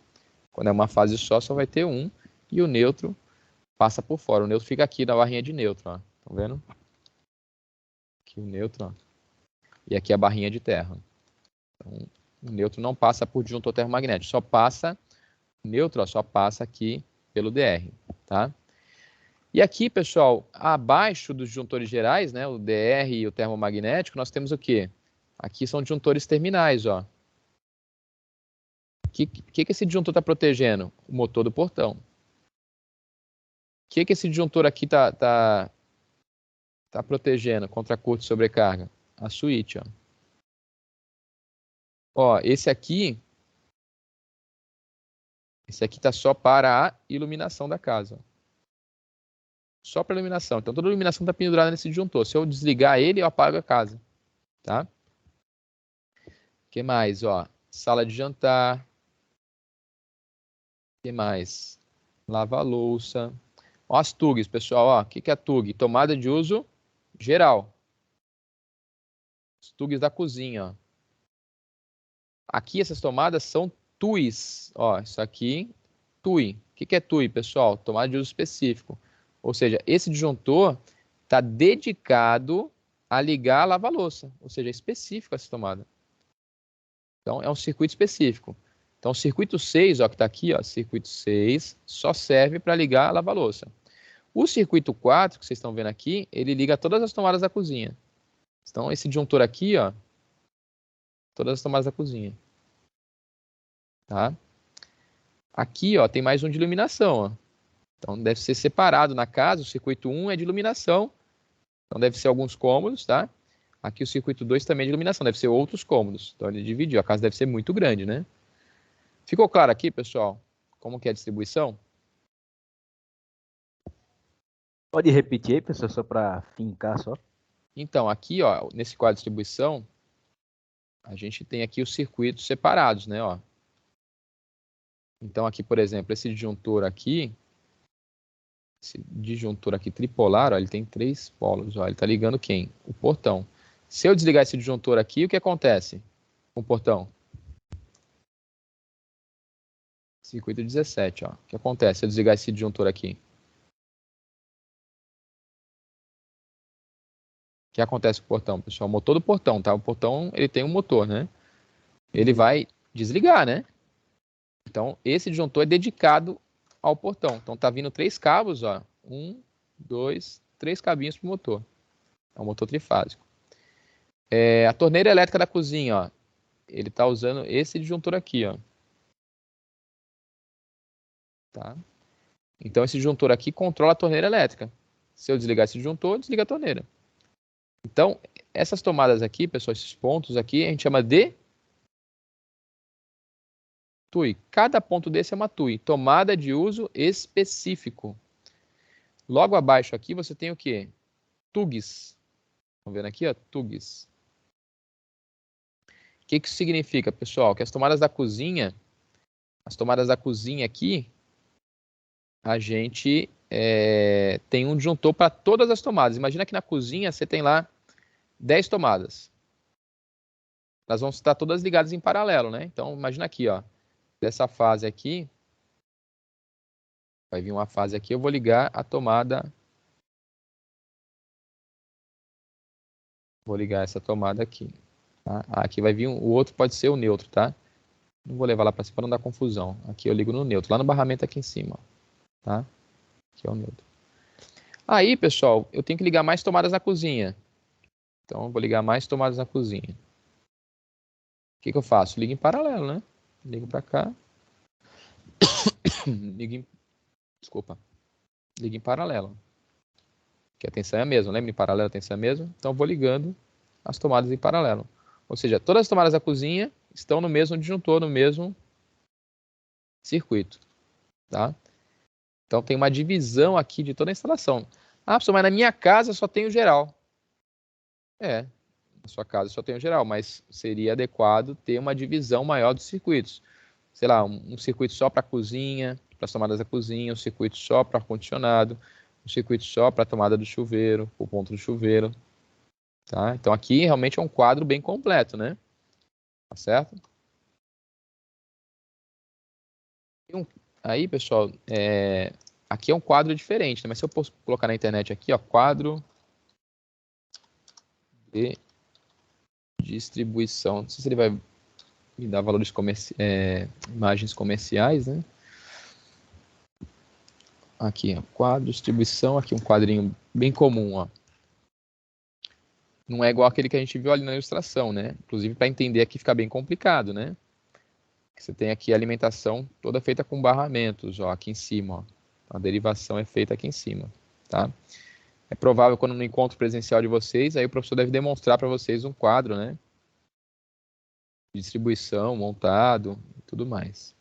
quando é uma fase só vai ter um. E o neutro passa por fora. O neutro fica aqui na barrinha de neutro, ó. Estão vendo? Aqui o neutro, ó. E aqui a barrinha de terra. Então, o neutro não passa por disjuntor termomagnético. Só passa, o neutro, ó, só passa aqui pelo DR, tá? E aqui, pessoal, abaixo dos disjuntores gerais, né, o DR e o termomagnético, nós temos o quê? Aqui são disjuntores terminais, ó. O que esse disjuntor está protegendo? O motor do portão. O que esse disjuntor aqui tá protegendo contra curto e sobrecarga? A suíte, ó. Ó, esse aqui tá só para a iluminação da casa, ó. Só para iluminação. Então, toda a iluminação está pendurada nesse disjuntor. Se eu desligar ele, eu apago a casa. Tá? O que mais? Ó, sala de jantar. O que mais? Lava-louça. Ó, as TUGs, pessoal. Ó, o que é TUG? Tomada de uso geral. As TUGs da cozinha. Ó. Aqui, essas tomadas são TUIs. Ó, isso aqui, TUI. O que é TUI, pessoal? Tomada de uso específico. Ou seja, esse disjuntor está dedicado a ligar a lava-louça, ou seja, é específico essa tomada. Então, é um circuito específico. Então, o circuito 6, ó, que está aqui, ó, circuito 6, só serve para ligar a lava-louça. O circuito 4, que vocês estão vendo aqui, ele liga todas as tomadas da cozinha. Então, esse disjuntor aqui, ó, todas as tomadas da cozinha. Tá? Aqui, ó, tem mais um de iluminação, ó. Então, deve ser separado na casa. O circuito 1 é de iluminação. Então, deve ser alguns cômodos, tá? Aqui o circuito 2 também é de iluminação. Deve ser outros cômodos. Então, ele dividiu. A casa deve ser muito grande, né? Ficou claro aqui, pessoal? Como que é a distribuição? Pode repetir aí, pessoal, só para fincar só. Então, aqui, ó, nesse quadro de distribuição, a gente tem aqui os circuitos separados, né? Ó. Então, aqui, por exemplo, esse disjuntor aqui tripolar, ó, ele tem 3 polos. Ó, ele está ligando quem? O portão. Se eu desligar esse disjuntor aqui, o que acontece com o portão? Circuito 17. Ó. O que acontece se eu desligar esse disjuntor aqui? O que acontece com o portão, pessoal? O motor do portão, tá? O portão, ele tem um motor, né? Ele vai desligar, né? Então, esse disjuntor é dedicado ao portão. Então, tá vindo 3 cabos, ó. 1, 2, 3 cabinhos pro motor. É um motor trifásico. A torneira elétrica da cozinha, ó. Ele tá usando esse disjuntor aqui, ó. Tá? Então, esse disjuntor aqui controla a torneira elétrica. Se eu desligar esse disjuntor, desliga a torneira. Então, essas tomadas aqui, pessoal, esses pontos aqui, a gente chama de TUI. Cada ponto desse é uma TUI, tomada de uso específico. Logo abaixo aqui você tem o quê? TUGs. Estão vendo aqui, ó? TUGs. O que isso significa, pessoal? Que as tomadas da cozinha aqui, a gente tem um disjuntor para todas as tomadas. Imagina que na cozinha você tem lá 10 tomadas. Elas vão estar todas ligadas em paralelo, né? Então, imagina aqui, ó. Dessa fase aqui, vai vir uma fase aqui, eu vou ligar a tomada. Vou ligar essa tomada aqui. Tá? Aqui vai vir o outro, pode ser o neutro, tá? Não vou levar lá para cima para não dar confusão. Aqui eu ligo no neutro, lá no barramento aqui em cima, ó, tá? Aqui é o neutro. Aí, pessoal, eu tenho que ligar mais tomadas na cozinha. Então, eu vou ligar mais tomadas na cozinha. O que eu faço? Ligo em paralelo, né? Ligo para cá. Desculpa. Ligo em paralelo. Que a tensão é a mesma, lembra? Em paralelo a tensão é a mesma. Então, eu vou ligando as tomadas em paralelo. Ou seja, todas as tomadas da cozinha estão no mesmo disjuntor, no mesmo circuito, tá? Então, tem uma divisão aqui de toda a instalação. Ah, professor, mas na minha casa só tem o geral. É, na sua casa só tem o geral, mas seria adequado ter uma divisão maior dos circuitos. Sei lá, um circuito só para a cozinha, para as tomadas da cozinha, um circuito só para ar-condicionado, um circuito só para a tomada do chuveiro, o ponto do chuveiro. Tá? Então aqui realmente é um quadro bem completo, né? Tá certo? Aí, pessoal, aqui é um quadro diferente, né? Mas se eu posso colocar na internet aqui, ó, quadro de distribuição. Não sei se ele vai me dar valores imagens comerciais, né? Aqui, ó, quadro, distribuição, aqui um quadrinho bem comum, ó. Não é igual aquele que a gente viu ali na ilustração, né? Inclusive, para entender aqui fica bem complicado, né? Você tem aqui a alimentação toda feita com barramentos, ó, aqui em cima, ó. A derivação é feita aqui em cima, tá? É provável quando no encontro presencial de vocês, aí o professor deve demonstrar para vocês um quadro, né? De distribuição, montado e tudo mais.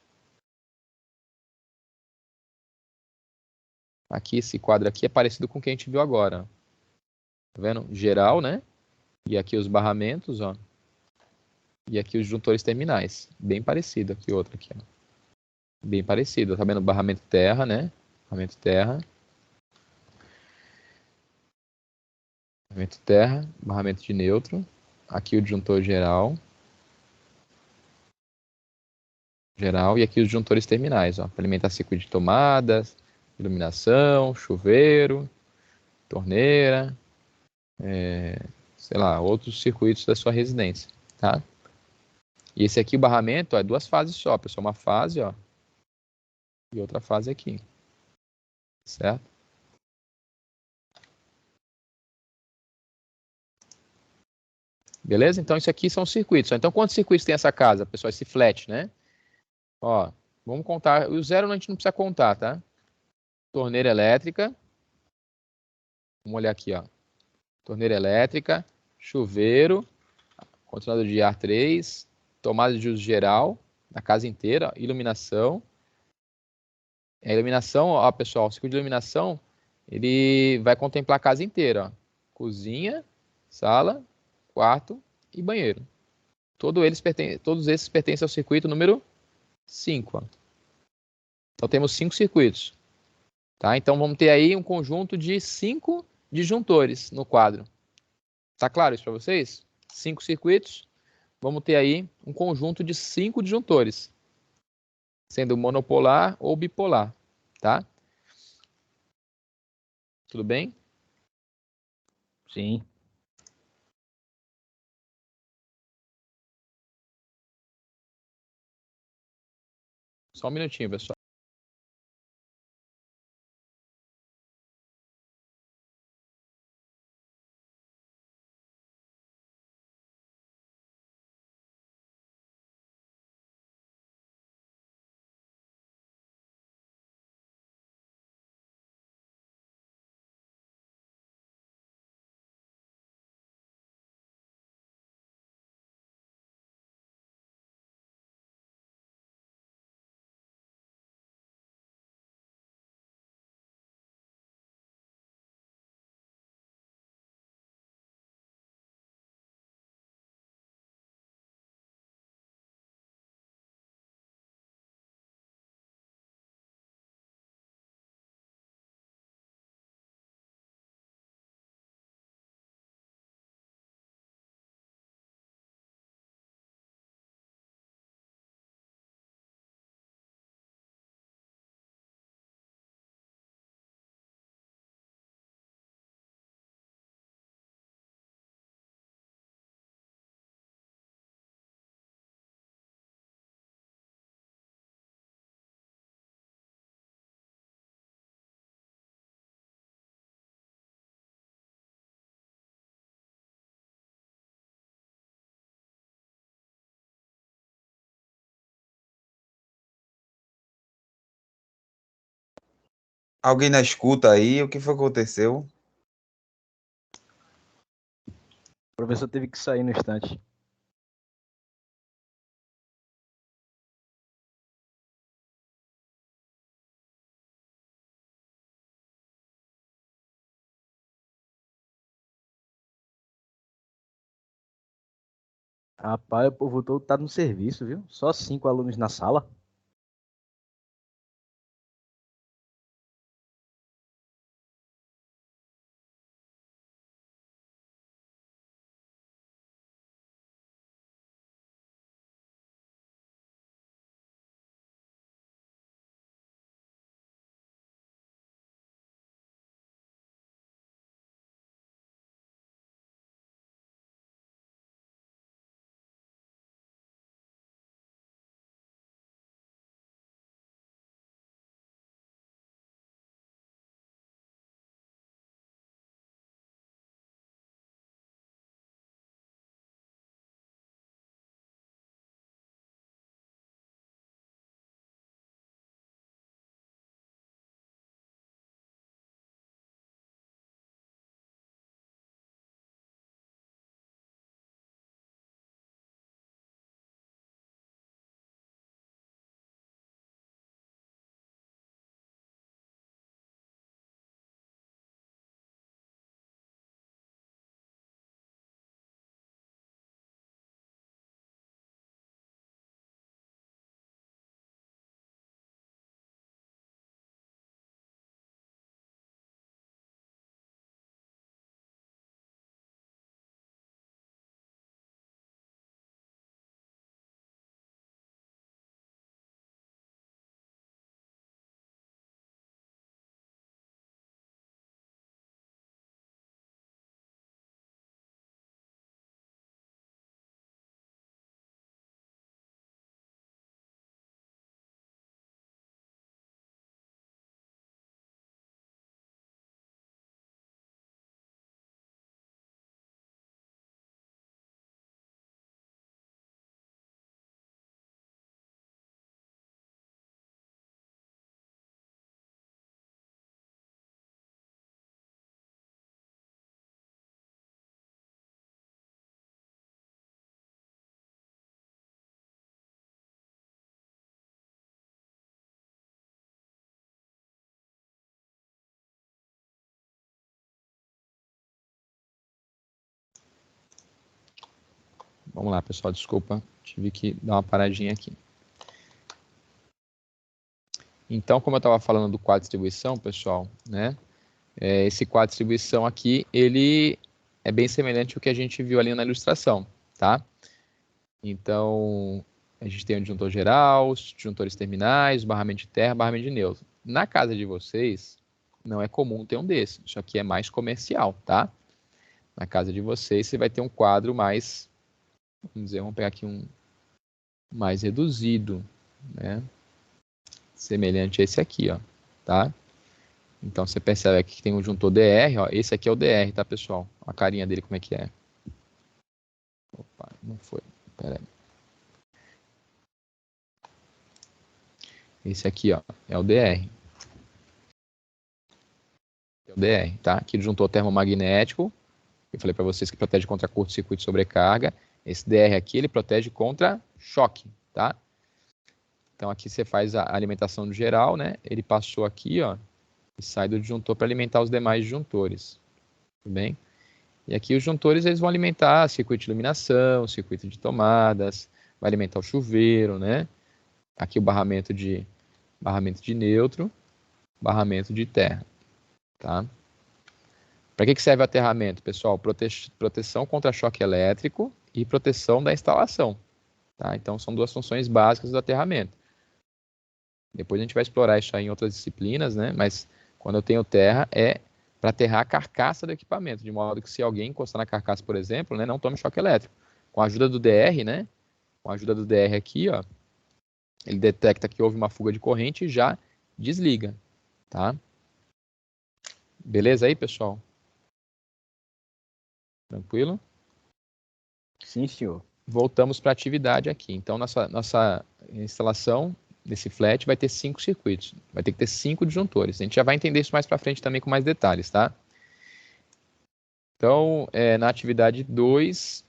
Aqui, esse quadro aqui é parecido com o que a gente viu agora. Tá vendo? Geral, né? E aqui os barramentos, ó. E aqui os disjuntores terminais. Bem parecido aqui, outro aqui, ó. Bem parecido. Tá vendo? Barramento terra, né? Barramento terra. Barramento terra. Barramento de neutro. Aqui o disjuntor geral. Geral. E aqui os disjuntores terminais, ó. Para alimentar circuito de tomadas, iluminação, chuveiro, torneira, sei lá, outros circuitos da sua residência, tá? E esse aqui, o barramento, ó, é duas fases só, pessoal. Uma fase, ó, e outra fase aqui, certo? Beleza? Então, isso aqui são os circuitos. Então, quantos circuitos tem essa casa, pessoal? Esse flat, né? Ó, vamos contar. O zero a gente não precisa contar, tá? Torneira elétrica. Vamos olhar aqui, ó. Torneira elétrica, chuveiro, condicionador de ar 3, tomada de uso geral, na casa inteira, iluminação. A iluminação, ó, pessoal, o circuito de iluminação, ele vai contemplar a casa inteira, ó. Cozinha, sala, quarto e banheiro. Todos esses pertencem ao circuito número 5. Ó. Então temos 5 circuitos. Tá? Então vamos ter aí um conjunto de 5 disjuntores no quadro. Tá claro isso para vocês? 5 circuitos. Vamos ter aí um conjunto de 5 disjuntores, sendo monopolar ou bipolar. Tá? Tudo bem? Sim. Só um minutinho, pessoal. Alguém na escuta aí? O que foi que aconteceu? O professor teve que sair no instante. Rapaz, o povo todo tá no serviço, viu? Só 5 alunos na sala. Vamos lá, pessoal, desculpa, tive que dar uma paradinha aqui. Então, como eu estava falando do quadro de distribuição, pessoal, né? Esse quadro de distribuição aqui, ele é bem semelhante ao que a gente viu ali na ilustração, tá? Então, a gente tem o disjuntor geral, os disjuntores terminais, barramento de terra, barramento de neutro. Na casa de vocês, não é comum ter um desses. Isso aqui é mais comercial, tá? Na casa de vocês, você vai ter um quadro mais, vamos dizer, vamos pegar aqui um mais reduzido, né? Semelhante a esse aqui, ó, tá? Então, você percebe aqui que tem um juntor DR, ó. Esse aqui é o DR, tá, pessoal? A carinha dele, como é que é? Opa, não foi. Pera aí. Esse aqui, ó, é o DR. É o DR, tá? Aqui o juntor termomagnético. Eu falei para vocês que protege contra curto-circuito e sobrecarga. Esse DR aqui, ele protege contra choque, tá? Então, aqui você faz a alimentação do geral, né? Ele passou aqui, ó, e sai do disjuntor para alimentar os demais disjuntores. Tudo bem? E aqui os disjuntores, eles vão alimentar circuito de iluminação, circuito de tomadas, vai alimentar o chuveiro, né? Aqui o barramento de neutro, barramento de terra, tá? Para que serve o aterramento, pessoal? Proteção contra choque elétrico e proteção da instalação, tá? Então, são duas funções básicas do aterramento. Depois a gente vai explorar isso aí em outras disciplinas, né? Mas quando eu tenho terra, é para aterrar a carcaça do equipamento, de modo que se alguém encostar na carcaça, por exemplo, né, não tome choque elétrico. Com a ajuda do DR, né? Com a ajuda do DR aqui, ó, ele detecta que houve uma fuga de corrente e já desliga, tá? Beleza aí, pessoal? Tranquilo? Sim, senhor. Voltamos para a atividade aqui. Então, nossa instalação nesse flat vai ter 5 circuitos. Vai ter que ter 5 disjuntores. A gente já vai entender isso mais para frente também com mais detalhes, tá? Então, na atividade 2,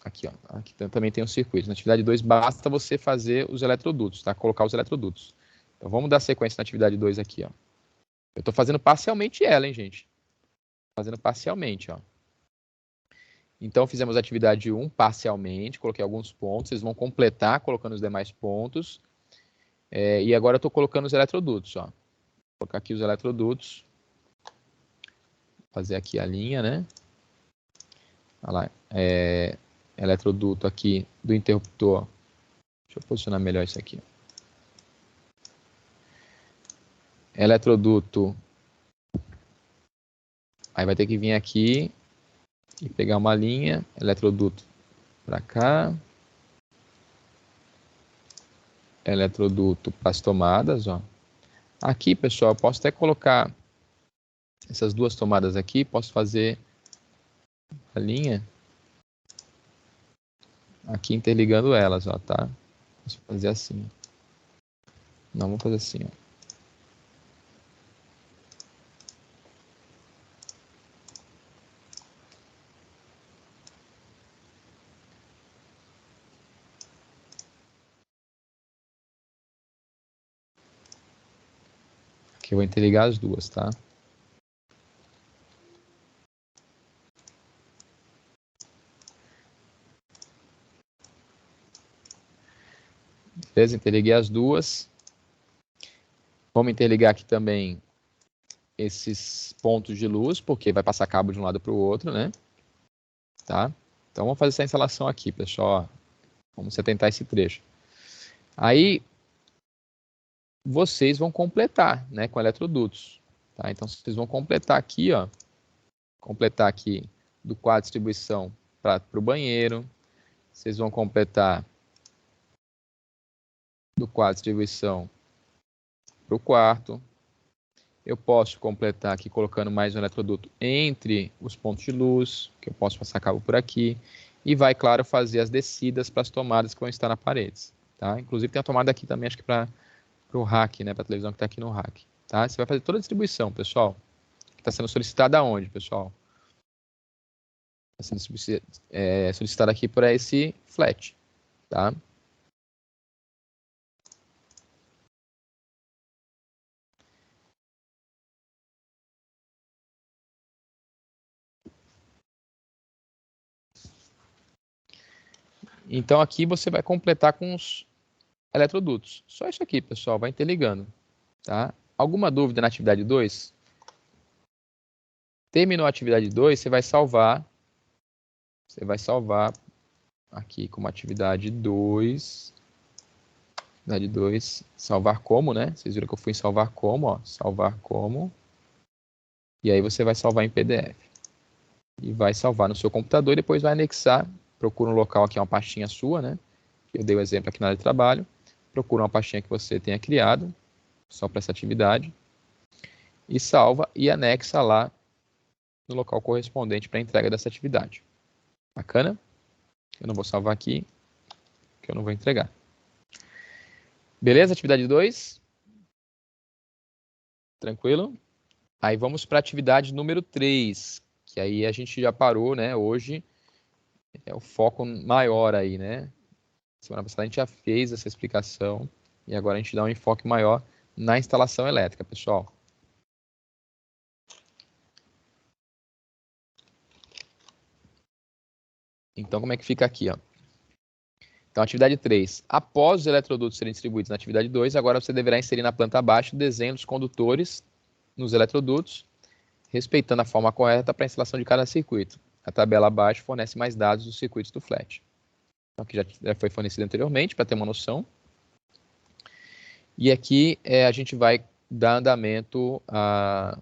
aqui, ó, aqui também tem um circuito. Na atividade 2, basta você fazer os eletrodutos, tá? Colocar os eletrodutos. Então, vamos dar sequência na atividade 2 aqui, ó. Eu estou fazendo parcialmente ela, hein, gente? Fazendo parcialmente, ó. Então, fizemos a atividade 1 parcialmente, coloquei alguns pontos, vocês vão completar colocando os demais pontos. E agora eu estou colocando os eletrodutos, ó. Vou colocar aqui os eletrodutos. Fazer aqui a linha, né? Olha lá, eletroduto aqui do interruptor. Deixa eu posicionar melhor isso aqui. Eletroduto. Aí vai ter que vir aqui e pegar uma linha, eletroduto para cá. Eletroduto para as tomadas, ó. Aqui, pessoal, eu posso até colocar essas duas tomadas aqui, posso fazer a linha aqui interligando elas, ó, tá? Posso fazer assim. Não, vamos fazer assim, ó. Aqui eu vou interligar as duas, tá? Beleza? Interliguei as duas. Vamos interligar aqui também esses pontos de luz, porque vai passar cabo de um lado para o outro, né? Tá? Então vamos fazer essa instalação aqui, pessoal. Vamos atentar esse trecho. Aí vocês vão completar, né, com eletrodutos, tá? Então vocês vão completar aqui, ó, completar aqui do quadro de distribuição para o banheiro. Vocês vão completar do quadro de distribuição para o quarto. Eu posso completar aqui colocando mais um eletroduto entre os pontos de luz, que eu posso passar cabo por aqui. E vai, claro, fazer as descidas para as tomadas que vão estar na parede, tá? Inclusive tem a tomada aqui também, acho que para o rack, né? Para a televisão que está aqui no rack, tá? Você vai fazer toda a distribuição, pessoal. Que está sendo solicitada aonde, pessoal? Está sendo solicitada aqui por esse flat, tá? Então aqui você vai completar com os eletrodutos. Só isso aqui, pessoal, vai interligando, tá? Alguma dúvida na atividade 2? Terminou a atividade 2, você vai salvar aqui como atividade 2. Atividade 2, salvar como, né? Vocês viram que eu fui em salvar como, ó, salvar como. E aí você vai salvar em PDF. E vai salvar no seu computador e depois vai anexar. Procura um local aqui, uma pastinha sua, né? Eu dei o exemplo aqui na área de trabalho. Procura uma pastinha que você tenha criado, só para essa atividade. E salva e anexa lá no local correspondente para a entrega dessa atividade. Bacana? Eu não vou salvar aqui, que eu não vou entregar. Beleza? Atividade 2? Tranquilo? Aí vamos para a atividade número 3, que aí a gente já parou, né? Hoje é o foco maior aí, né? Semana passada a gente já fez essa explicação e agora a gente dá um enfoque maior na instalação elétrica, pessoal. Então, como é que fica aqui, ó? Então, atividade 3. Após os eletrodutos serem distribuídos na atividade 2, agora você deverá inserir na planta abaixo o desenho dos condutores nos eletrodutos, respeitando a forma correta para a instalação de cada circuito. A tabela abaixo fornece mais dados dos circuitos do flat. Então, aqui já foi fornecido anteriormente, para ter uma noção. E aqui a gente vai dar andamento à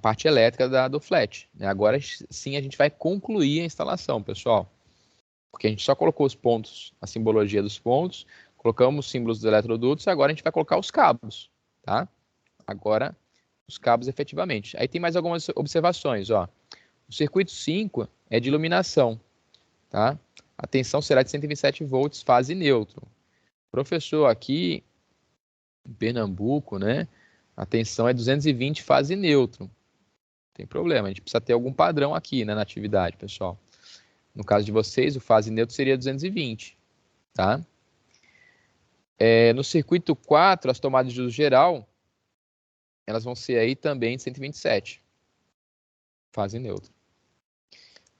parte elétrica do flat, né? Agora sim a gente vai concluir a instalação, pessoal. Porque a gente só colocou os pontos, a simbologia dos pontos, colocamos os símbolos dos eletrodutos e agora a gente vai colocar os cabos, tá? Agora, os cabos efetivamente. Aí tem mais algumas observações, ó. O circuito 5 é de iluminação, tá? A tensão será de 127 volts, fase neutro. professor, aqui em Pernambuco, né, a tensão é 220 fase neutro. Não tem problema, a gente precisa ter algum padrão aqui, né, na atividade, pessoal. No caso de vocês, o fase neutro seria 220, tá? No circuito 4, as tomadas de uso geral, elas vão ser aí também de 127, fase neutro.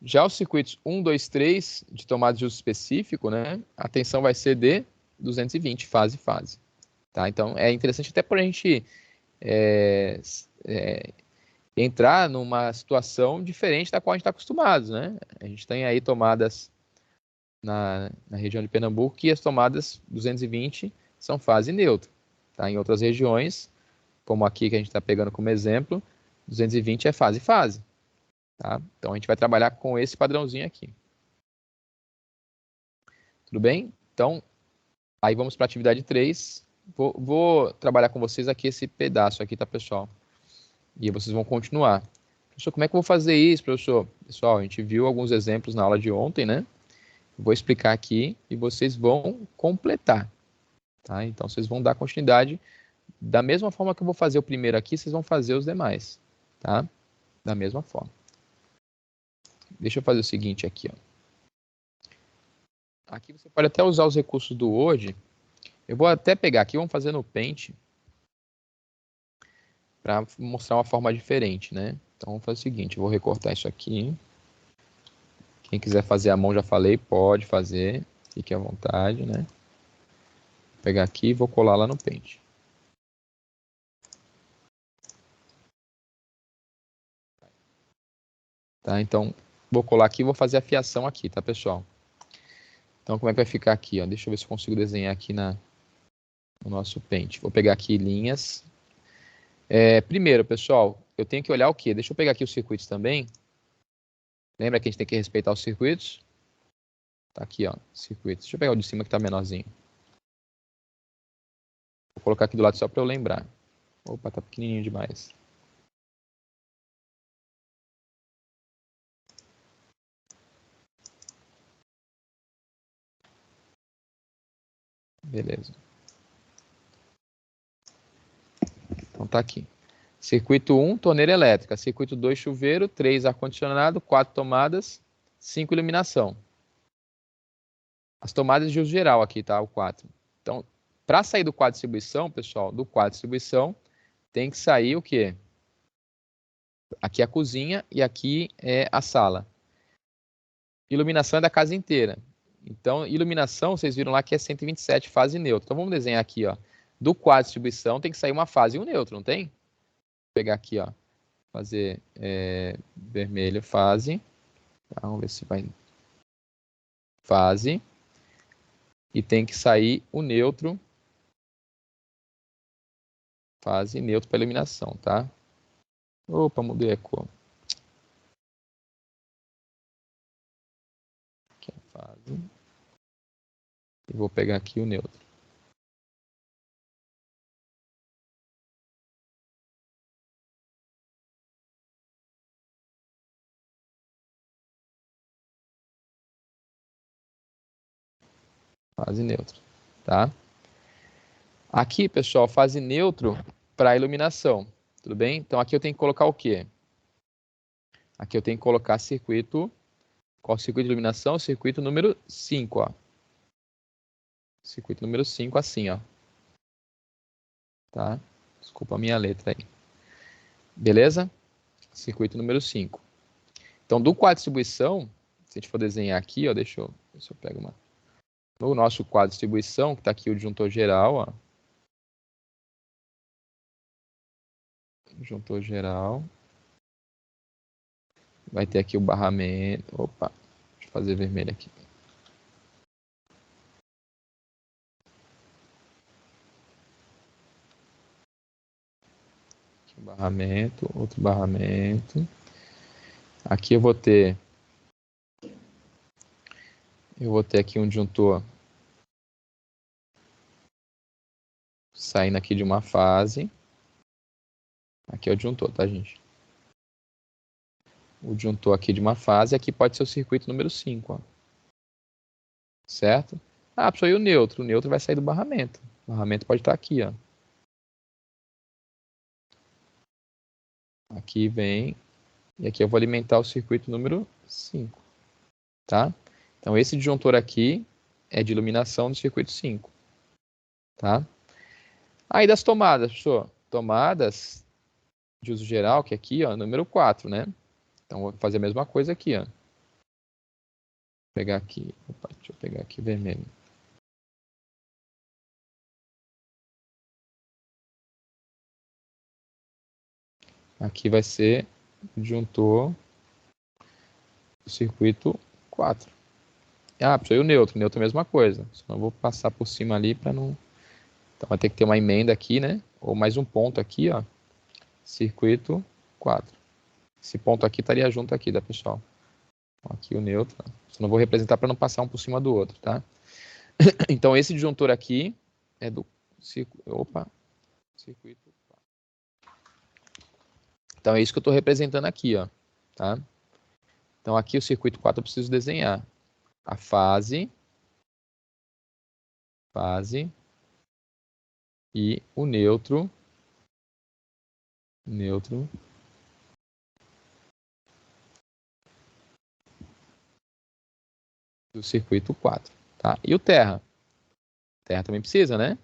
Já os circuitos 1, 2, 3, de tomada de uso específico, né, a tensão vai ser de 220, fase. Tá? Então, é interessante até para a gente entrar numa situação diferente da qual a gente está acostumado, né? A gente tem aí tomadas na região de Pernambuco que as tomadas 220 são fase neutra. Tá? Em outras regiões, como aqui que a gente está pegando como exemplo, 220 é fase. Tá? Então, a gente vai trabalhar com esse padrãozinho aqui. Tudo bem? Então, aí vamos para a atividade 3. Vou trabalhar com vocês aqui esse pedaço aqui, tá, pessoal? E vocês vão continuar. Professor, como é que eu vou fazer isso, professor? Pessoal, a gente viu alguns exemplos na aula de ontem, né? Vou explicar aqui e vocês vão completar. Tá? Então, vocês vão dar continuidade. Da mesma forma que eu vou fazer o primeiro aqui, vocês vão fazer os demais. Tá? Da mesma forma. Deixa eu fazer o seguinte aqui, ó. Aqui você pode até usar os recursos do Word. Eu vou até pegar aqui, vamos fazer no Paint, para mostrar uma forma diferente, né? Então, vamos fazer o seguinte, eu vou recortar isso aqui. Quem quiser fazer à mão, já falei, pode fazer. Fique à vontade, né? Vou pegar aqui e vou colar lá no Paint. Tá? Então, vou colar aqui e vou fazer a fiação aqui, tá, pessoal? Então, como é que vai ficar aqui, ó? Deixa eu ver se eu consigo desenhar aqui no nosso Paint. Vou pegar aqui linhas. Primeiro, pessoal, eu tenho que olhar o quê? Deixa eu pegar aqui os circuitos também. Lembra que a gente tem que respeitar os circuitos? Tá aqui, ó, circuitos. Deixa eu pegar o de cima que tá menorzinho. Vou colocar aqui do lado só para eu lembrar. Opa, tá pequenininho demais. Beleza. Então tá aqui. Circuito 1, torneira elétrica. Circuito 2, chuveiro. 3, ar-condicionado. 4, tomadas. 5, iluminação. As tomadas de uso geral aqui, tá? O 4. Então, para sair do quadro de distribuição, pessoal, do quadro de distribuição, tem que sair o quê? Aqui é a cozinha e aqui é a sala. Iluminação é da casa inteira. Então, iluminação, vocês viram lá que é 127, fase neutra. Então, vamos desenhar aqui, ó. Do quadro de distribuição tem que sair uma fase e um neutro, não tem? Vou pegar aqui, ó. Fazer vermelho, fase. Tá, vamos ver se vai... Fase. E tem que sair o neutro. Fase neutro para iluminação, tá? Opa, mudei a cor. Aqui a fase. E vou pegar aqui o neutro. Fase neutro, tá? Aqui, pessoal, fase neutro para iluminação, tudo bem? Então, aqui eu tenho que colocar o quê? Aqui eu tenho que colocar circuito... Qual o circuito de iluminação? Circuito número 5, ó. Circuito número 5, assim, ó. Tá? Desculpa a minha letra aí. Beleza? Circuito número 5. Então, do quadro de distribuição, se a gente for desenhar aqui, ó, deixa eu ver se eu pego uma... No nosso quadro de distribuição, que está aqui o disjuntor geral, ó. Disjuntor geral. Vai ter aqui o barramento. Opa, deixa eu fazer vermelho aqui. Aqui um barramento, outro barramento. Aqui eu vou ter aqui um disjuntor saindo aqui de uma fase. Aqui é o disjuntor, tá, gente? O disjuntor aqui de uma fase. Aqui pode ser o circuito número 5, ó. Certo? Ah, professor, e o neutro? O neutro vai sair do barramento. O barramento pode estar aqui, ó. Aqui vem, e aqui eu vou alimentar o circuito número 5, tá? Então, esse disjuntor aqui é de iluminação do circuito 5, tá? Aí das tomadas, professor. Tomadas de uso geral, que é aqui, ó, número 4, né? Então, vou fazer a mesma coisa aqui, ó. Vou pegar aqui, opa, deixa eu pegar aqui vermelho. Aqui vai ser o disjuntor do circuito 4. Ah, professor, e o neutro? O neutro é a mesma coisa. Só eu vou passar por cima ali para não... Então, vai ter que ter uma emenda aqui, né? Ou mais um ponto aqui, ó. Circuito 4. Esse ponto aqui estaria junto aqui, tá, pessoal? Aqui o neutro. Só não vou representar para não passar um por cima do outro, tá? Então, esse disjuntor aqui é do circuito 4. Então, é isso que eu estou representando aqui, ó. Tá? Então, aqui o circuito 4 eu preciso desenhar a fase e o neutro do circuito 4, tá? E o terra? Terra também precisa, né?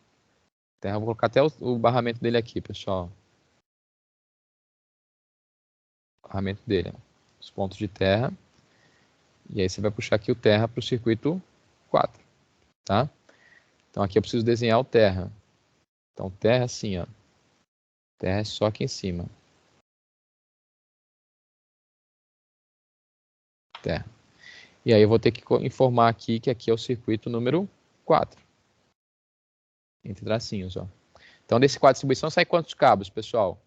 Terra, eu vou colocar até o barramento dele aqui, pessoal. O barramento dele, ó. Os pontos de terra. E aí você vai puxar aqui o terra para o circuito 4, tá? Então aqui eu preciso desenhar o terra. Então terra assim, ó. Terra é só aqui em cima. Terra. E aí eu vou ter que informar aqui que aqui é o circuito número 4. Entre tracinhos, ó. Então desse quadro de distribuição sai quantos cabos, pessoal?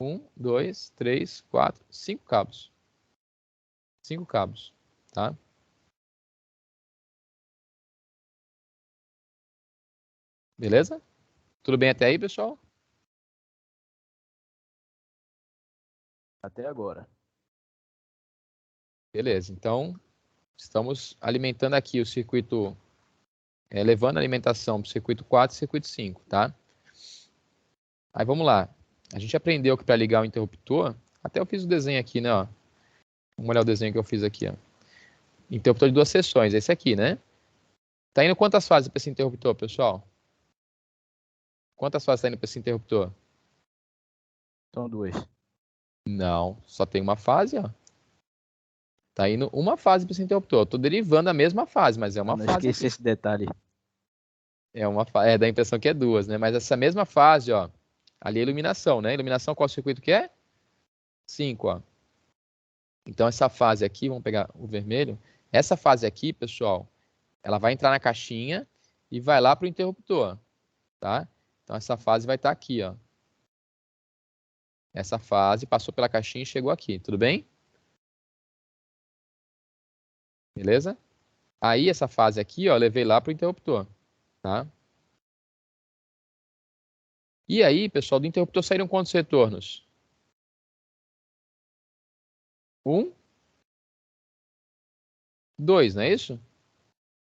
1, 2, 3, 4, 5 cabos. 5 cabos, tá? Beleza? Tudo bem até aí, pessoal? Até agora. Beleza, então estamos alimentando aqui o circuito, levando a alimentação para o circuito 4 e circuito 5, tá? Aí vamos lá. A gente aprendeu que para ligar o interruptor, até eu fiz o desenho aqui, né? Ó. Vamos olhar o desenho que eu fiz aqui, ó. Interruptor de 2 seções, esse aqui, né? Tá indo quantas fases para esse interruptor, pessoal? Quantas fases tá indo para esse interruptor? São 2. Não, só tem uma fase, ó. Tá indo uma fase para esse interruptor. Eu tô derivando a mesma fase, mas é uma Não fase esqueci aqui. esse detalhe. Dá a impressão que é 2, né? Mas essa mesma fase, ó, ali é iluminação, né? Iluminação, qual circuito que é? 5, ó. Então, essa fase aqui, vamos pegar o vermelho. Essa fase aqui, pessoal, ela vai entrar na caixinha e vai lá para o interruptor, tá? Então, essa fase vai estar aqui, ó. Essa fase passou pela caixinha e chegou aqui, tudo bem? Beleza? Aí, essa fase aqui, ó, eu levei lá para o interruptor, tá? E aí, pessoal, do interruptor saíram quantos retornos? 1, 2, não é isso?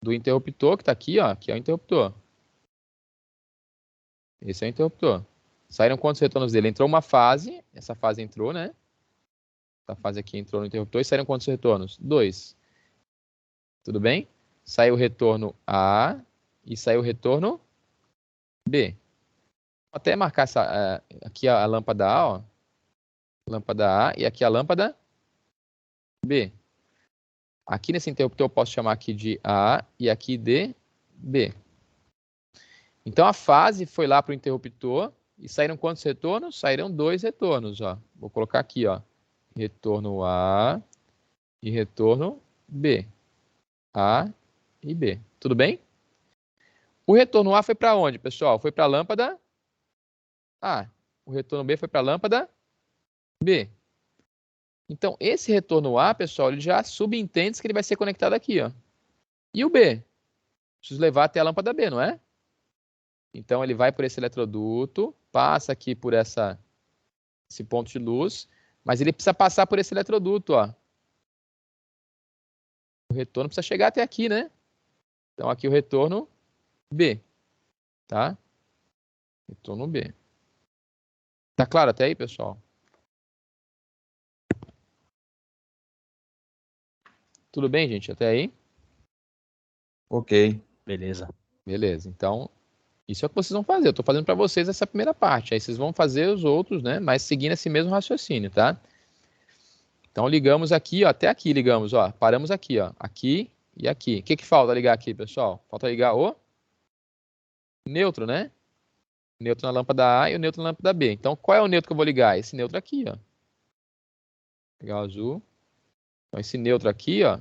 Do interruptor que está aqui, ó, que é o interruptor. Esse é o interruptor. Saíram quantos retornos dele? Entrou uma fase, essa fase entrou, né? Essa fase aqui entrou no interruptor e saíram quantos retornos? 2. Tudo bem? Saiu o retorno A e saiu o retorno B. Vou até marcar aqui a lâmpada A, ó. Lâmpada A e aqui a lâmpada B. Aqui nesse interruptor eu posso chamar aqui de A e aqui de B. Então a fase foi lá para o interruptor e saíram quantos retornos? Saíram 2 retornos, ó. Vou colocar aqui, ó. Retorno A e retorno B. A e B. Tudo bem? O retorno A foi para onde, pessoal? Foi para a lâmpada A. O retorno B foi para a lâmpada B. Então, esse retorno A, pessoal, ele já subentende que ele vai ser conectado aqui, ó. E o B? Preciso levar até a lâmpada B, não é? Então, ele vai por esse eletroduto, passa aqui por esse ponto de luz, mas ele precisa passar por esse eletroduto, ó. O retorno precisa chegar até aqui, né? Então, aqui o retorno B, tá? Retorno B. Tá claro até aí, pessoal? Tudo bem, gente? Até aí? Ok. Beleza. Beleza. Então, isso é o que vocês vão fazer. Eu estou fazendo para vocês essa primeira parte. Aí vocês vão fazer os outros, né? Mas seguindo esse mesmo raciocínio, tá? Então, ligamos aqui, ó, até aqui ligamos, ó. Paramos aqui, ó. Aqui e aqui. O que que falta ligar aqui, pessoal? Falta ligar o neutro, né? Neutro na lâmpada A e o neutro na lâmpada B. Então, qual é o neutro que eu vou ligar? Esse neutro aqui, ó. Vou pegar o azul. Então, esse neutro aqui, ó,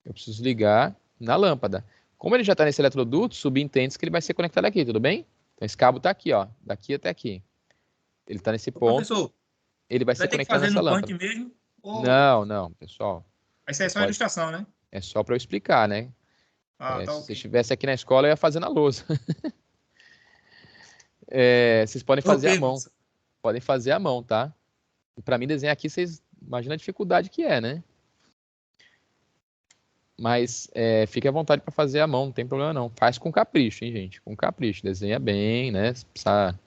eu preciso ligar na lâmpada. Como ele já está nesse eletroduto, subentende-se que ele vai ser conectado aqui, tudo bem? Então, esse cabo está aqui, ó, daqui até aqui. Ele está nesse Ô, ponto, professor, ele vai ser vai ter que conectado fazer nessa no punch lâmpada. mesmo? Ou Não, não, pessoal. essa é só a Pode, ilustração, né? é só para eu explicar, né? Ah, tá Se você ok. estivesse aqui na escola, eu ia fazer na lousa. Vocês podem fazer à Ok, mão. professor. Podem fazer à mão, tá? E para mim desenhar aqui, vocês imaginam a dificuldade que é, né? Mas fique à vontade para fazer à mão, não tem problema não. Faz com capricho, hein, gente? Com capricho. Desenha bem, né? Se precisar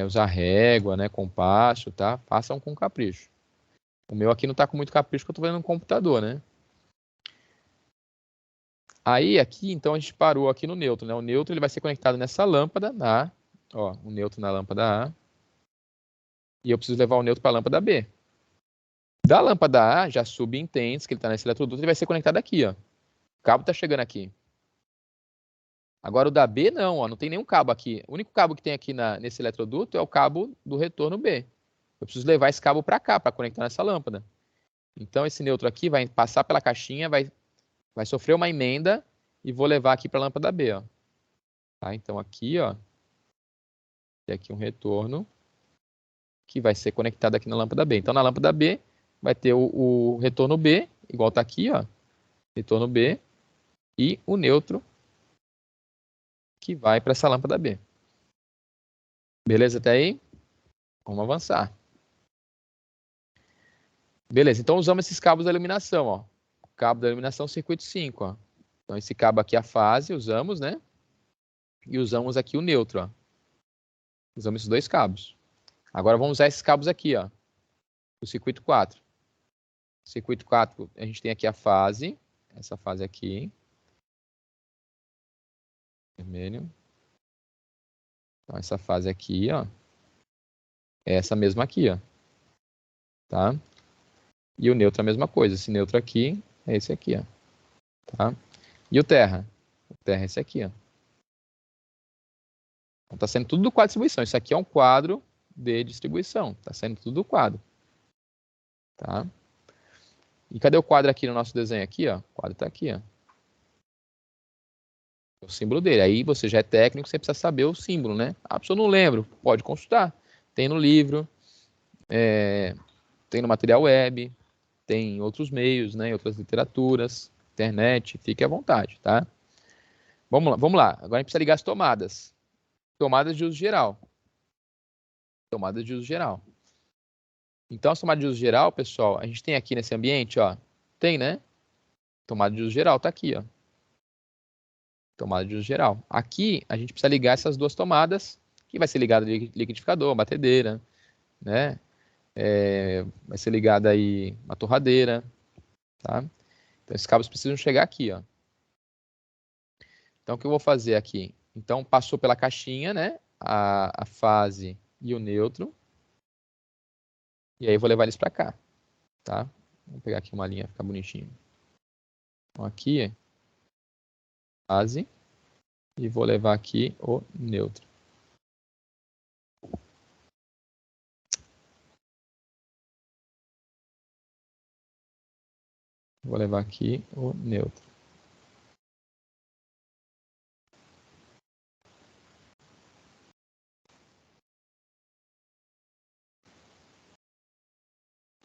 usar régua, né? Compasso, tá? Façam com capricho. O meu aqui não tá com muito capricho porque eu tô fazendo no computador, né? Aí, aqui, então, a gente parou aqui no neutro, né? O neutro ele vai ser conectado nessa lâmpada A. Ó, o neutro na lâmpada A. E eu preciso levar o neutro para a lâmpada B. Da lâmpada A, já subentende que ele está nesse eletroduto, ele vai ser conectado aqui, ó. O cabo está chegando aqui. Agora o da B não, ó, não tem nenhum cabo aqui. O único cabo que tem aqui nesse eletroduto é o cabo do retorno B. Eu preciso levar esse cabo para cá, para conectar nessa lâmpada. Então esse neutro aqui vai passar pela caixinha, vai sofrer uma emenda e vou levar aqui para a lâmpada B. Ó. Tá? Então aqui, ó, tem aqui um retorno que vai ser conectado aqui na lâmpada B. Então na lâmpada B vai ter o retorno B, igual está aqui, ó, retorno B, e o neutro que vai para essa lâmpada B. Beleza até aí? Vamos avançar. Beleza, então usamos esses cabos da iluminação, ó. O cabo da iluminação, circuito 5, ó. Então esse cabo aqui é a fase, usamos, né? E usamos aqui o neutro, ó. Usamos esses dois cabos. Agora vamos usar esses cabos aqui, ó. O circuito 4. Circuito 4, a gente tem aqui a fase, essa fase aqui. Vermelho. Então essa fase aqui, ó. É essa mesma aqui, ó. Tá? E o neutro é a mesma coisa. Esse neutro aqui é esse aqui, ó. Tá? E o terra? O terra é esse aqui, ó. Então tá saindo tudo do quadro de distribuição. Isso aqui é um quadro de distribuição. Tá saindo tudo do quadro. Tá? E cadê o quadro aqui no nosso desenho? Aqui, ó. O quadro tá aqui, ó. O símbolo dele. Aí você já é técnico, você precisa saber o símbolo, né? Ah, pessoa não lembro. Pode consultar. Tem no livro, tem no material web, tem em outros meios, né? Em outras literaturas, internet. Fique à vontade, tá? Vamos lá, vamos lá. Agora a gente precisa ligar as tomadas. Tomadas de uso geral. Tomadas de uso geral. Então, as tomadas de uso geral, pessoal, a gente tem aqui nesse ambiente, ó. Tem, né? Tomada de uso geral, tá aqui, ó. Tomada de uso geral. Aqui, a gente precisa ligar essas duas tomadas, que vai ser ligada liquidificador, batedeira, né? Vai ser ligada aí uma torradeira, tá? Então, esses cabos precisam chegar aqui, ó. Então, o que eu vou fazer aqui? Então, passou pela caixinha, né? A fase e o neutro. E aí, eu vou levar eles para cá, tá? Vou pegar aqui uma linha, ficar bonitinho. Então, aqui, fase. E vou levar aqui o neutro. Vou levar aqui o neutro.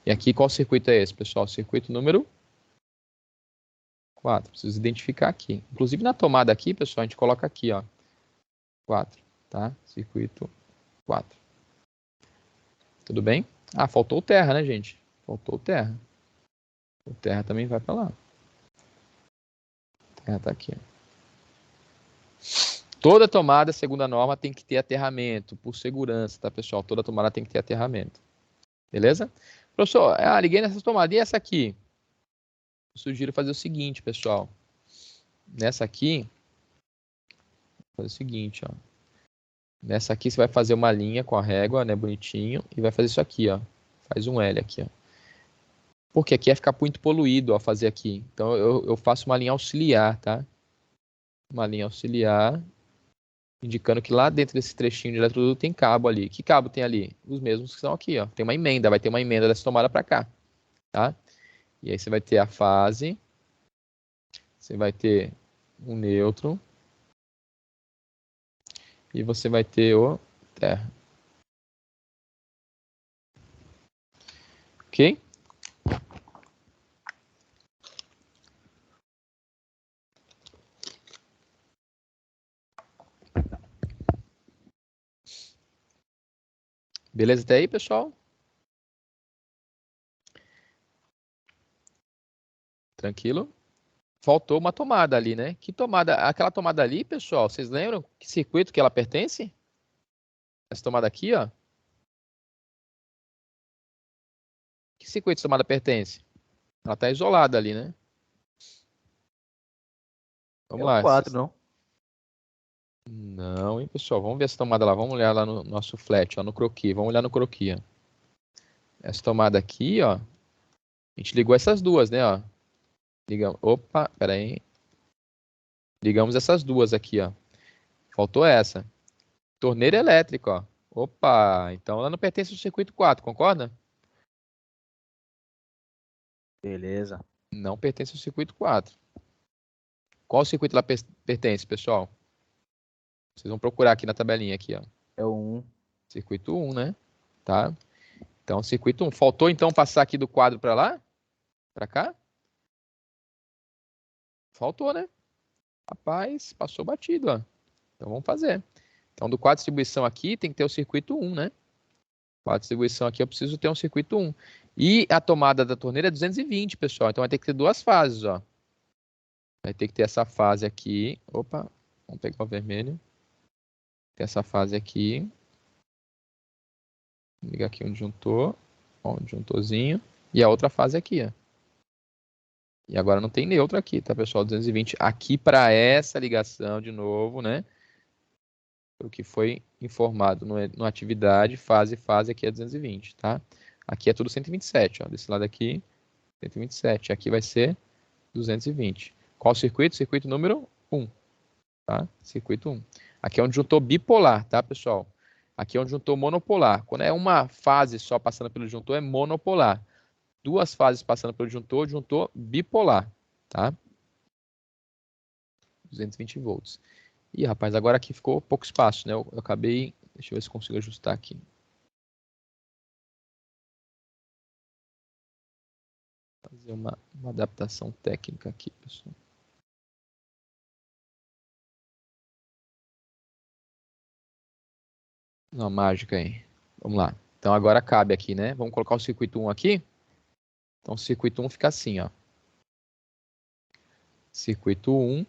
E aqui qual circuito é esse, pessoal? Circuito número 4. Preciso identificar aqui. Inclusive na tomada aqui, pessoal, a gente coloca aqui, ó. 4, tá? Circuito 4. Tudo bem? Ah, faltou o terra, né, gente? Faltou o terra. O terra também vai para lá. Tá aqui. Toda tomada, segundo a norma, tem que ter aterramento, por segurança, tá, pessoal? Toda tomada tem que ter aterramento. Beleza? Professor, liguei nessa tomada. E essa aqui? Eu sugiro fazer o seguinte, pessoal. Nessa aqui, fazer o seguinte, ó. Nessa aqui você vai fazer uma linha com a régua, né, bonitinho, e vai fazer isso aqui, ó. Faz um L aqui, ó. Porque aqui vai ficar muito poluído, ó, fazer aqui. Então eu faço uma linha auxiliar, tá? Uma linha auxiliar, indicando que lá dentro desse trechinho de eletroduto tem cabo ali. Que cabo tem ali? Os mesmos que estão aqui, ó. Tem uma emenda, vai ter uma emenda dessa tomada para cá, tá? E aí você vai ter a fase, você vai ter um nêutron, e você vai ter o terra. Ok? Beleza até aí, pessoal? Tranquilo? Faltou uma tomada ali, né? Que tomada? Aquela tomada ali, pessoal, vocês lembram que circuito que ela pertence? Essa tomada aqui, ó. Que circuito essa tomada pertence? Ela está isolada ali, né? Vamos lá. O 4, não? Não, hein, pessoal? Vamos ver essa tomada lá. Vamos olhar lá no nosso flat, ó, no croquis. Vamos olhar no croquis, ó. Essa tomada aqui, ó. A gente ligou essas duas, né, ó. Ligamos. Opa, pera aí. Ligamos essas duas aqui, ó. Faltou essa. Torneira elétrica, ó. Opa, então ela não pertence ao circuito 4, concorda? Beleza. Não pertence ao circuito 4. Qual circuito ela pertence, pessoal? Vocês vão procurar aqui na tabelinha aqui, ó. É o 1. Circuito 1, né? Tá? Então, circuito 1. Faltou, então, passar aqui do quadro para lá? Para cá? Faltou, né? Rapaz, passou batido, ó. Então, vamos fazer. Então, do quadro de distribuição aqui, tem que ter o circuito 1, né? Quadro de distribuição aqui, eu preciso ter um circuito 1. E a tomada da torneira é 220, pessoal. Então, vai ter que ter duas fases, ó. Vai ter que ter essa fase aqui. Opa, vamos pegar o vermelho. Tem essa fase aqui. Vou ligar aqui um disjuntor. Ó, um disjuntorzinho. E a outra fase aqui, ó. E agora não tem neutro aqui, tá, pessoal? 220 aqui para essa ligação de novo, né? O que foi informado na atividade, fase aqui é 220, tá? Aqui é tudo 127, ó. Desse lado aqui, 127. Aqui vai ser 220. Qual circuito? Circuito número 1, tá? Circuito 1. Aqui é um disjuntor bipolar, tá, pessoal? Aqui é um disjuntor monopolar. Quando é uma fase só passando pelo disjuntor, é monopolar. Duas fases passando pelo disjuntor bipolar, tá? 220 volts. Ih, rapaz, agora aqui ficou pouco espaço, né? Eu acabei... Deixa eu ver se consigo ajustar aqui. Fazer uma adaptação técnica aqui, pessoal. Uma mágica aí. Vamos lá. Então agora cabe aqui, né? Vamos colocar o circuito 1 aqui. Então o circuito 1 fica assim, ó. Circuito 1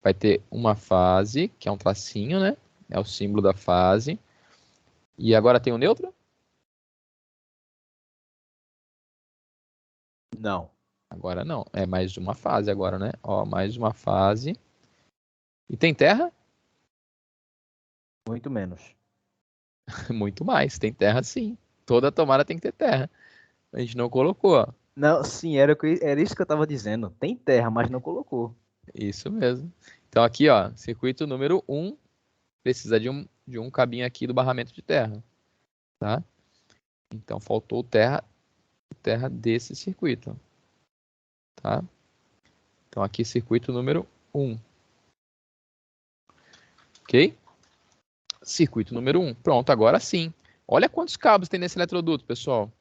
vai ter uma fase, que é um tracinho, né? É o símbolo da fase. E agora tem o neutro? Não. Agora não. É mais uma fase agora, né? Ó, mais uma fase. E tem terra? Muito menos. Muito mais. Tem terra sim. Toda tomada tem que ter terra. A gente não colocou, ó. Não, sim, era isso que eu tava dizendo. Tem terra, mas não colocou. Isso mesmo. Então aqui, ó, circuito número 1 precisa de um cabinho aqui do barramento de terra, tá? Então faltou terra desse circuito, tá? Então aqui circuito número 1. Ok? Circuito número 1. Pronto, agora sim. Olha quantos cabos tem nesse eletroduto, pessoal.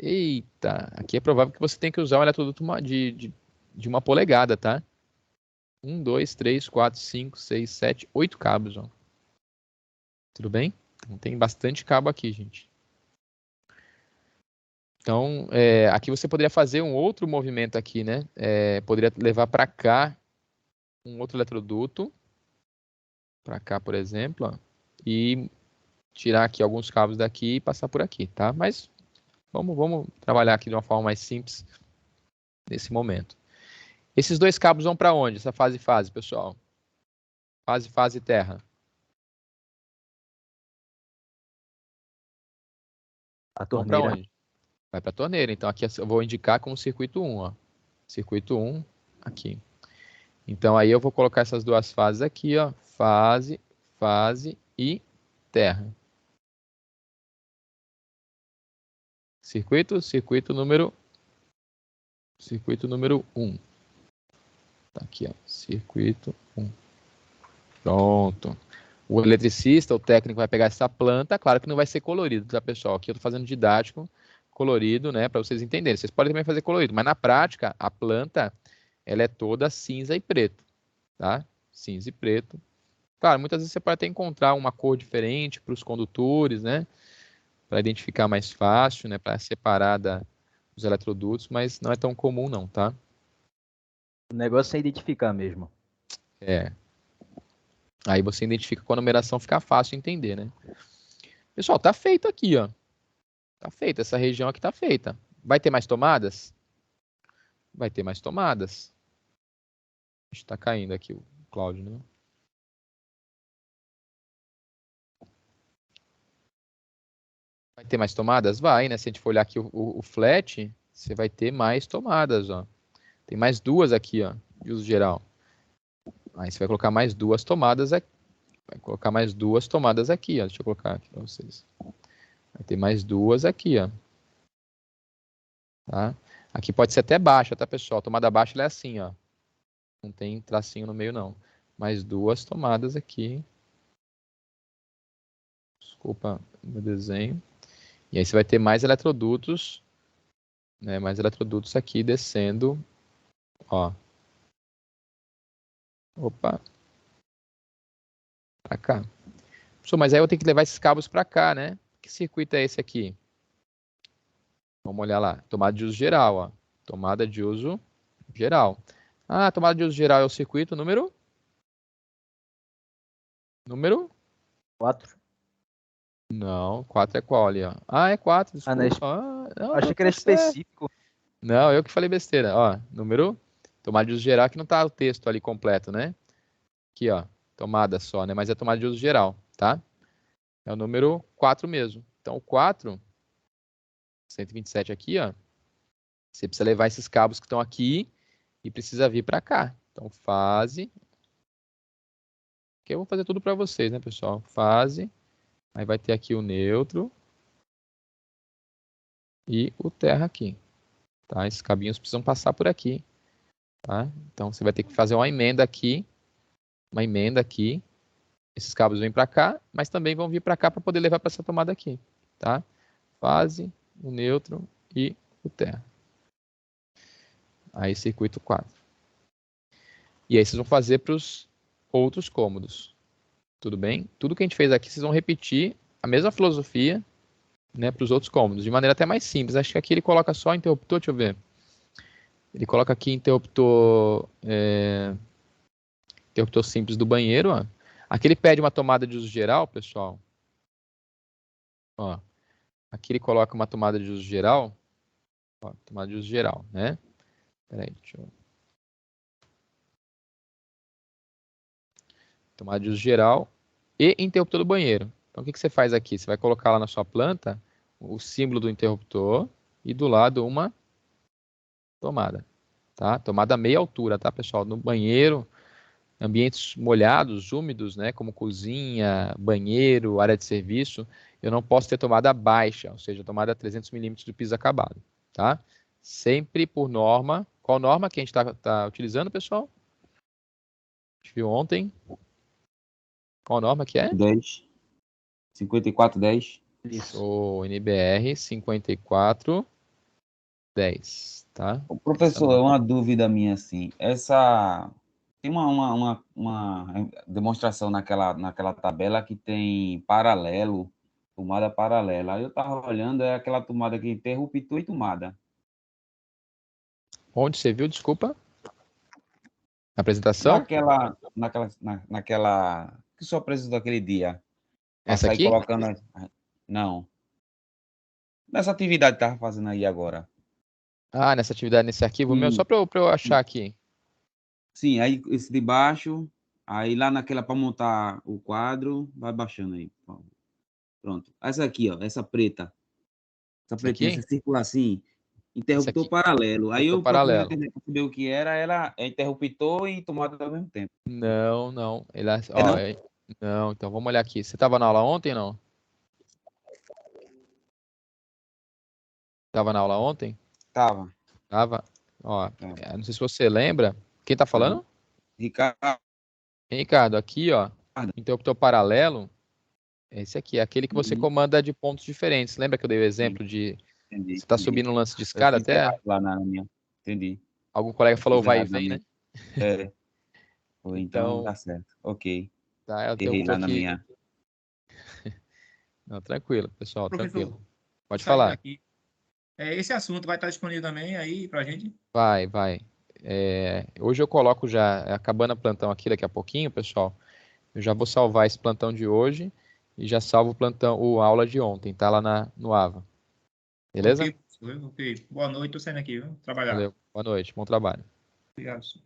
Eita, aqui é provável que você tenha que usar um eletroduto de 1 polegada, tá? 1, 2, 3, 4, 5, 6, 7, 8 cabos, ó. Tudo bem? Então tem bastante cabo aqui, gente. Então, aqui você poderia fazer um outro movimento aqui, né? Poderia levar para cá um outro eletroduto para cá, por exemplo, ó, e tirar aqui alguns cabos daqui e passar por aqui, tá? Mas vamos trabalhar aqui de uma forma mais simples nesse momento. Esses dois cabos vão para onde? Essa fase, pessoal? Fase terra. A Vão para torneira. onde? Vai para a torneira. Então aqui eu vou indicar como circuito 1, ó. Circuito 1 aqui. Então aí eu vou colocar essas duas fases aqui, ó. Fase e terra. Circuito número 1. Tá aqui, ó. Circuito 1. Pronto. O eletricista, o técnico vai pegar essa planta, claro que não vai ser colorido, tá, pessoal? Aqui eu tô fazendo didático, colorido, né, para vocês entenderem. Vocês podem também fazer colorido, mas na prática, a planta, ela é toda cinza e preto, tá? Cinza e preto. Claro, muitas vezes você pode até encontrar uma cor diferente para os condutores, né? Para identificar mais fácil, né? Para separar os eletrodutos, mas não é tão comum não, tá? O negócio é identificar mesmo. É. Aí você identifica com a numeração, fica fácil de entender, né? Pessoal, tá feito aqui, ó. Tá feita, essa região aqui tá feita. Vai ter mais tomadas? Vai ter mais tomadas. Está caindo aqui o Cláudio, né? Vai ter mais tomadas? Vai, né? Se a gente for olhar aqui o flat, você vai ter mais tomadas, ó. Tem mais duas aqui, ó, de uso geral. Aí você vai colocar mais duas tomadas aqui. Vai colocar mais duas tomadas aqui, ó. Deixa eu colocar aqui para vocês. Vai ter mais duas aqui, ó. Tá? Aqui pode ser até baixa, tá, pessoal? Tomada baixa ela é assim, ó. Não tem tracinho no meio, não. Mais duas tomadas aqui. Desculpa o meu desenho. E aí você vai ter mais eletrodutos, né? Mais eletrodutos aqui descendo, ó. Opa. Pra cá. Pessoal, mas aí eu tenho que levar esses cabos pra cá, né? Que circuito é esse aqui? Vamos olhar lá. Tomada de uso geral, ó. Tomada de uso geral. Ah, tomada de uso geral é o circuito número? Número? 4. Não, 4 é qual ali, ó? Ah, é 4, Ah, não, desculpa. Não, achei que era tá certo. específico. Não, eu que falei besteira. Ó, número, tomada de uso geral, que não tá o texto ali completo, né? Aqui, ó, tomada só, né? Mas é tomada de uso geral, tá? É o número 4 mesmo. Então, o 4, 127 aqui, ó. Você precisa levar esses cabos que estão aqui e precisa vir para cá. Então, fase. Aqui eu vou fazer tudo para vocês, né, pessoal? Fase. Aí vai ter aqui o neutro. E o terra aqui. Tá? Esses cabinhos precisam passar por aqui. Tá? Então, você vai ter que fazer uma emenda aqui. Uma emenda aqui. Esses cabos vêm para cá, mas também vão vir para cá para poder levar para essa tomada aqui. Tá? Fase, o neutro e o terra. Aí, circuito 4. E aí, vocês vão fazer para os outros cômodos. Tudo bem? Tudo que a gente fez aqui, vocês vão repetir a mesma filosofia, né, para os outros cômodos, de maneira até mais simples. Acho que aqui ele coloca só interruptor, deixa eu ver. Ele coloca aqui interruptor, interruptor simples do banheiro. Ó. Aqui ele pede uma tomada de uso geral, pessoal. Ó. Aqui ele coloca uma tomada de uso geral. Ó, tomada de uso geral, né? Peraí, deixa eu... Tomada de uso geral e interruptor do banheiro. Então, o que você faz aqui? Você vai colocar lá na sua planta o símbolo do interruptor e do lado uma tomada. Tá? Tomada meia altura, tá, pessoal? No banheiro, ambientes molhados, úmidos, né, como cozinha, banheiro, área de serviço, eu não posso ter tomada baixa, ou seja, tomada 300 milímetros do piso acabado, tá? Sempre por norma. Qual norma que a gente está utilizando, pessoal? A gente viu ontem. Qual norma que é? 10. 5410. Isso. O NBR 5410, tá? Ô, Essa professor, é norma. uma dúvida minha assim. Essa tem uma demonstração naquela tabela que tem paralelo, tomada paralela. Aí eu estava olhando, é aquela tomada que interruptor e tomada. Onde você viu? Desculpa. Apresentação? Naquela que só apresentou aquele dia. Pra Essa sair aqui? colocando. Não. Nessa atividade que tava fazendo aí agora. Ah, nessa atividade, nesse arquivo meu, só Sim, pra eu achar aqui. sim, aí esse de baixo, aí lá naquela para montar o quadro, vai baixando aí. Pronto. Essa aqui, ó, essa preta. Essa Essa pretinha, aqui? essa circular assim, Esse interruptor aqui. paralelo. Aí Eu tô eu procurei na paralelo. internet para saber o que era, ela é interruptor e tomada ao mesmo tempo. Não, não. Ele, É ó, não? não, então vamos olhar aqui. Você tava na aula ontem, não? Tava na aula ontem? Tava. Tava. Ó, É. não sei se você lembra. Quem tá Aham. falando? Ricardo, Ricardo, aqui, ó. Interruptor paralelo. Esse aqui é aquele que você uhum, comanda de pontos diferentes. Lembra que eu dei o sim, exemplo de entendi, você tá entendi. subindo um lance de Eu escada fiz até? errado lá na minha. Entendi. Algum colega Eu falou fiz vai e errado na vem, minha. né? É, foi, então Então, tá certo. Ok. tá, é o Errei interruptor lá na que. minha. Não, tranquilo, pessoal, Professor, tranquilo. tô Pode saindo falar. aqui. Esse assunto vai estar disponível também aí pra gente? Vai, vai. Hoje eu coloco já, acabando o plantão aqui daqui a pouquinho, pessoal. Eu já vou salvar esse plantão de hoje e já salvo o plantão, a aula de ontem, tá lá no AVA. Ok, Beleza? professor. Ok. Boa noite, tô saindo aqui, viu? Trabalhar. Valeu. Boa noite. Bom trabalho. Obrigado, senhor.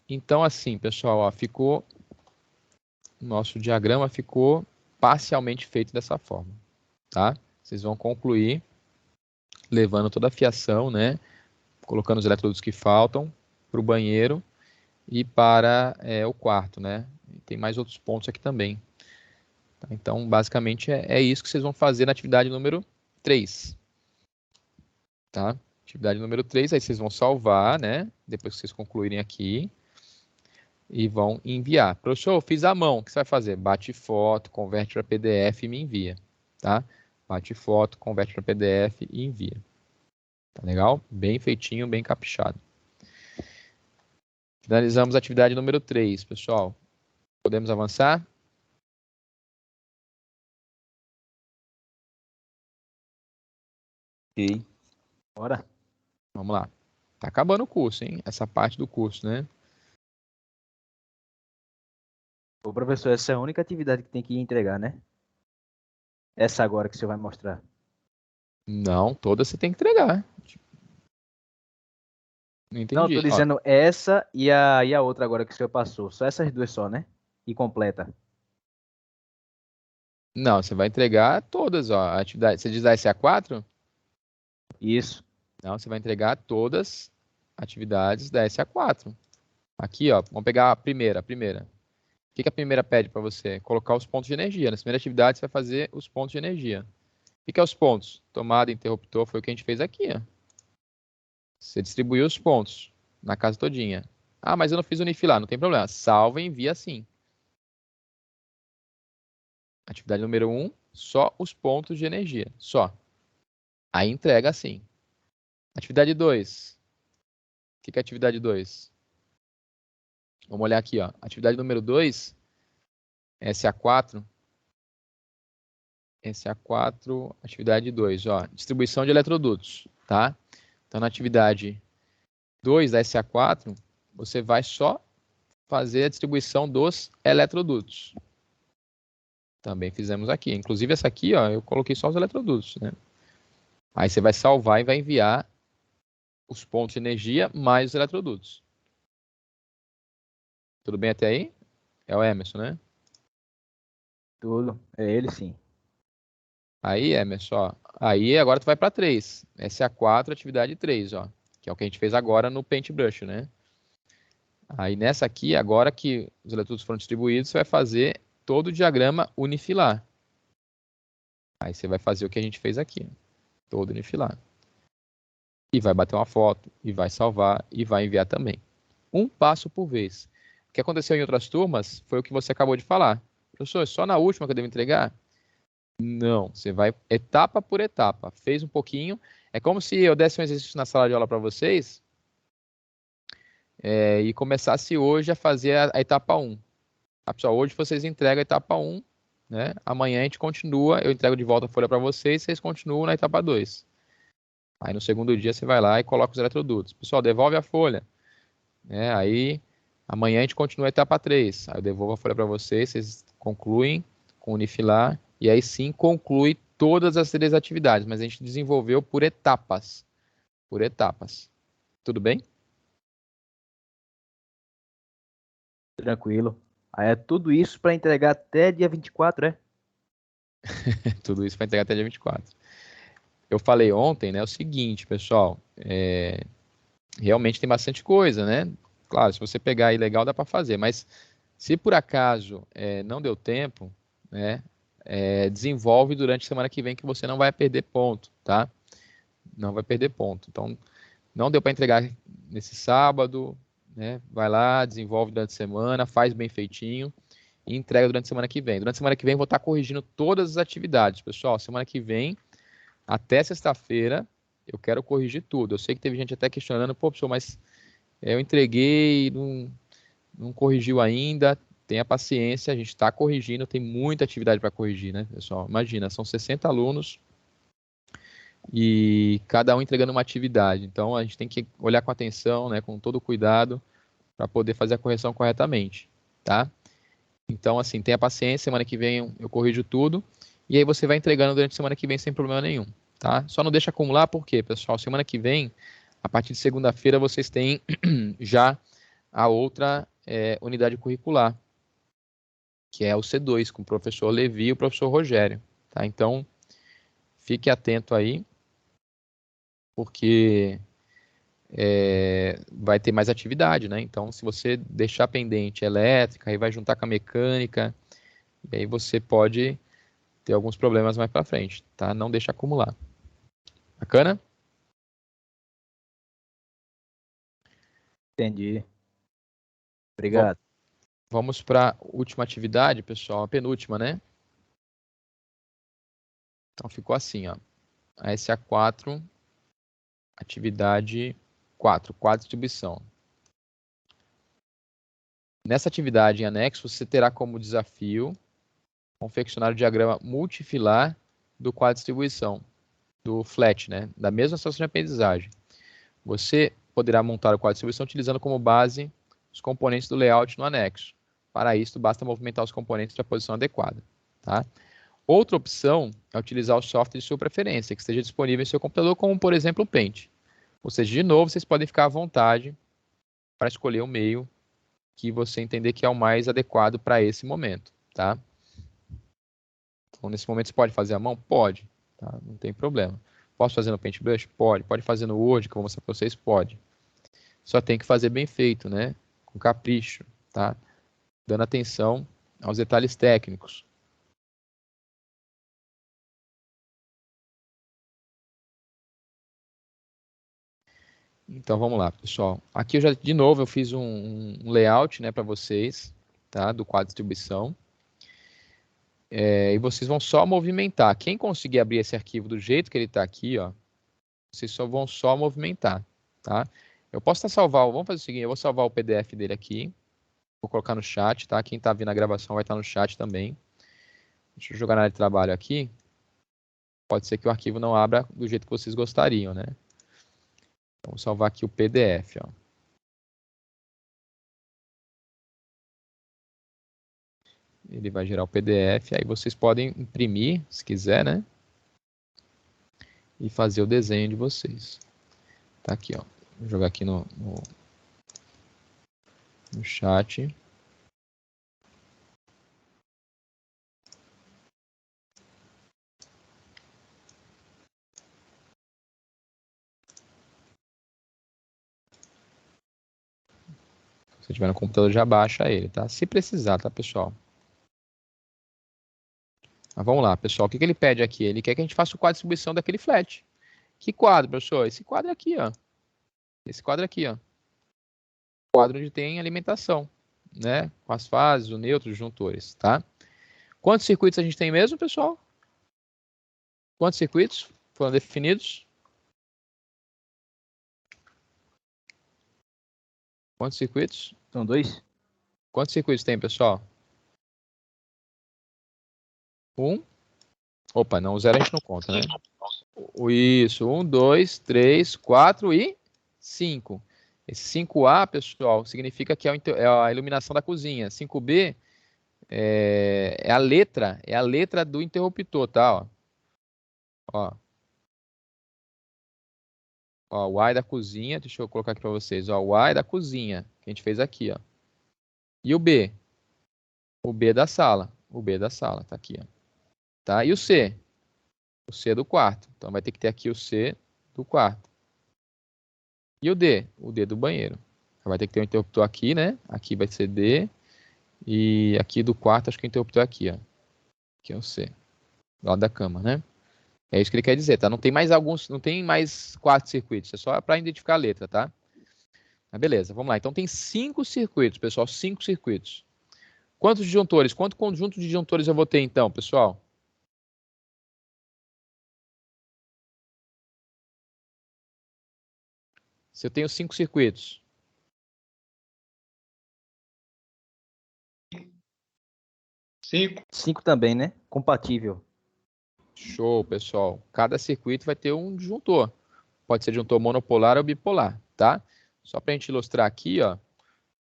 Então, assim, pessoal, ó, nosso diagrama ficou parcialmente feito dessa forma, tá? Vocês vão concluir levando toda a fiação, né? Colocando os eletrodos que faltam para o banheiro e para o quarto, né? E tem mais outros pontos aqui também. Tá? Então, basicamente, é isso que vocês vão fazer na atividade número 3. Tá? Atividade número 3, aí vocês vão salvar, né? Depois que vocês concluírem aqui. E vão enviar. Professor, eu fiz à mão. O que você vai fazer? Bate foto, converte para PDF e me envia. Tá? Bate foto, converte para PDF e envia. Tá legal? Bem feitinho, bem caprichado. Finalizamos a atividade número 3, pessoal. Podemos avançar? Ok. Bora. Vamos lá. Tá acabando o curso, hein? Essa parte do curso, né? Ô, professor, essa é a única atividade que tem que entregar, né? Essa agora que o senhor vai mostrar. Não, todas você tem que entregar. Não Não, tô entendi. Ó, dizendo essa e a outra agora que o senhor passou. Só essas duas só, né? E completa. não, você vai entregar todas, ó. A atividade, você diz a SA4? Isso. Não, você vai entregar todas as atividades da SA4. Aqui, ó, vamos pegar a primeira. O que a primeira pede para você? Colocar os pontos de energia. Na primeira atividade, você vai fazer os pontos de energia. O que é os pontos? Tomada, interruptor, foi o que a gente fez aqui, ó. Você distribuiu os pontos na casa todinha. Ah, mas eu não fiz unifilar, não tem problema. Salva e envia assim. Atividade número 1, só os pontos de energia. Só. Aí entrega assim. Atividade 2. O que é atividade 2? Vamos olhar aqui, ó. Atividade número 2, SA4. SA4, atividade 2, ó. Distribuição de eletrodutos, tá? Então, na atividade 2 da SA4, você vai só fazer a distribuição dos eletrodutos. Também fizemos aqui. Inclusive, essa aqui, ó, eu coloquei só os eletrodutos, né? Aí você vai salvar e vai enviar os pontos de energia mais os eletrodutos. Tudo bem até aí? É o Emerson, né? Tudo. É ele sim. Aí, Emerson, ó. Aí agora tu vai para 3. Essa é a 4, atividade 3, ó. Que é o que a gente fez agora no Paintbrush, né? Aí nessa aqui, agora que os eletrodutos foram distribuídos, você vai fazer todo o diagrama unifilar. Aí você vai fazer o que a gente fez aqui. Todo unifilar. E vai bater uma foto, e vai salvar, e vai enviar também. Um passo por vez. O que aconteceu em outras turmas foi o que você acabou de falar. Professor, é só na última que eu devo entregar? Não, você vai etapa por etapa. Fez um pouquinho. É como se eu desse um exercício na sala de aula para vocês e começasse hoje a fazer a etapa 1. Tá, pessoal? Hoje vocês entregam a etapa 1, né? Amanhã a gente continua, eu entrego de volta a folha para vocês, vocês continuam na etapa 2. Aí no segundo dia você vai lá e coloca os eletrodutos. Pessoal, devolve a folha. Aí amanhã a gente continua a etapa 3. Aí eu devolvo a folha para vocês concluem com o Unifilar e aí sim conclui todas as 3 atividades, mas a gente desenvolveu por etapas. Por etapas. Tudo bem? Tranquilo. Aí é tudo isso para entregar até dia 24, é? Tudo isso para entregar até dia 24. Eu falei ontem, né, o seguinte, pessoal, realmente tem bastante coisa, né? Claro, se você pegar aí legal dá para fazer, mas se por acaso não deu tempo, né, desenvolve durante a semana que vem que você não vai perder ponto, tá? Não vai perder ponto. Então, não deu para entregar nesse sábado, né? Vai lá, desenvolve durante a semana, faz bem feitinho e entrega durante a semana que vem. Durante a semana que vem eu vou estar corrigindo todas as atividades, pessoal. Semana que vem, até sexta-feira, eu quero corrigir tudo. Eu sei que teve gente até questionando, pô, professor, mas eu entreguei, não corrigiu ainda. Tenha paciência, a gente está corrigindo, tem muita atividade para corrigir, né, pessoal? Imagina, são 60 alunos e cada um entregando uma atividade. Então, a gente tem que olhar com atenção, né, com todo cuidado, para poder fazer a correção corretamente, tá? Então, assim, tenha paciência, semana que vem eu corrijo tudo, e aí você vai entregando durante a semana que vem sem problema nenhum, tá? Só não deixa acumular, por quê, pessoal? Semana que vem, a partir de segunda-feira, vocês têm já a outra unidade curricular, que é o C2, com o professor Levi e o professor Rogério, tá? Então, fique atento aí, porque vai ter mais atividade, né? Então, se você deixar pendente elétrica, aí vai juntar com a mecânica, e aí você pode ter alguns problemas mais para frente, tá? Não deixa acumular. Bacana? Entendi. Obrigado. Vamos para a última atividade, pessoal, a penúltima, né? Então ficou assim, ó. A SA4, atividade 4, quadro de distribuição. Nessa atividade em anexo, você terá como desafio confeccionar o diagrama multifilar do quadro de distribuição, do FLAT, né? Da mesma situação de aprendizagem. Você poderá montar o quadro de distribuição utilizando como base os componentes do layout no anexo. Para isso, basta movimentar os componentes para a posição adequada, tá? Outra opção é utilizar o software de sua preferência, que esteja disponível em seu computador, como, por exemplo, o Paint. Ou seja, de novo, vocês podem ficar à vontade para escolher o meio que você entender que é o mais adequado para esse momento, tá? Então, nesse momento, você pode fazer à mão? Pode, tá? Não tem problema. Posso fazer no Paintbrush? Pode. Pode fazer no Word, que eu vou mostrar para vocês? Pode. Só tem que fazer bem feito, né? Com capricho, tá? Dando atenção aos detalhes técnicos. Então vamos lá, pessoal. Aqui eu já, de novo, eu fiz um layout, né, para vocês, tá? Do quadro de distribuição. E vocês vão só movimentar. Quem conseguir abrir esse arquivo do jeito que ele está aqui, ó, vocês vão só movimentar, tá? Eu posso salvar, vamos fazer o seguinte, eu vou salvar o PDF dele aqui. Vou colocar no chat, tá? Quem está vendo a gravação vai estar no chat também. Deixa eu jogar na área de trabalho aqui. Pode ser que o arquivo não abra do jeito que vocês gostariam, né? Então, vou salvar aqui o PDF, ó. Ele vai gerar o PDF, aí vocês podem imprimir, se quiser, né? E fazer o desenho de vocês. Tá aqui, ó. Vou jogar aqui no chat. Se tiver no computador, já baixa ele, tá? Se precisar, tá, pessoal? Mas vamos lá, pessoal. O que ele pede aqui? Ele quer que a gente faça o quadro de distribuição daquele flat. Que quadro, professor? Esse quadro aqui, ó. Esse quadro aqui, ó. Quadro onde tem alimentação, né? Com as fases, o neutro, os juntores, tá? Quantos circuitos a gente tem mesmo, pessoal? Quantos circuitos foram definidos? Quantos circuitos? São 2? Quantos circuitos tem, pessoal? 1. Opa, não, o 0 a gente não conta, né? Isso, 1, 2, 3, 4 e 5. Esse 5A, pessoal, significa que é a iluminação da cozinha. 5B é a letra do interruptor, tá? Ó. Ó, o Y da cozinha, deixa eu colocar aqui para vocês. Ó, o Y da cozinha, que a gente fez aqui, ó. E o B? O B da sala. O B da sala, tá aqui, ó. Tá? E o C? O C do quarto. Então vai ter que ter aqui o C do quarto. E o D? O D do banheiro. Vai ter que ter um interruptor aqui, né? Aqui vai ser D. E aqui do quarto, acho que o interruptor é aqui, ó. Aqui é o C. Do lado da cama, né? É isso que ele quer dizer, tá? Não tem mais 4 circuitos. É só para identificar a letra, tá? Mas beleza, vamos lá. Então tem 5 circuitos, pessoal. 5 circuitos. Quantos disjuntores? Quanto conjunto de disjuntores eu vou ter, então, pessoal? Se eu tenho 5 circuitos. 5 também, né? Compatível. Show, pessoal. Cada circuito vai ter um disjuntor. Pode ser disjuntor monopolar ou bipolar, tá? Só para a gente ilustrar aqui, ó. Vou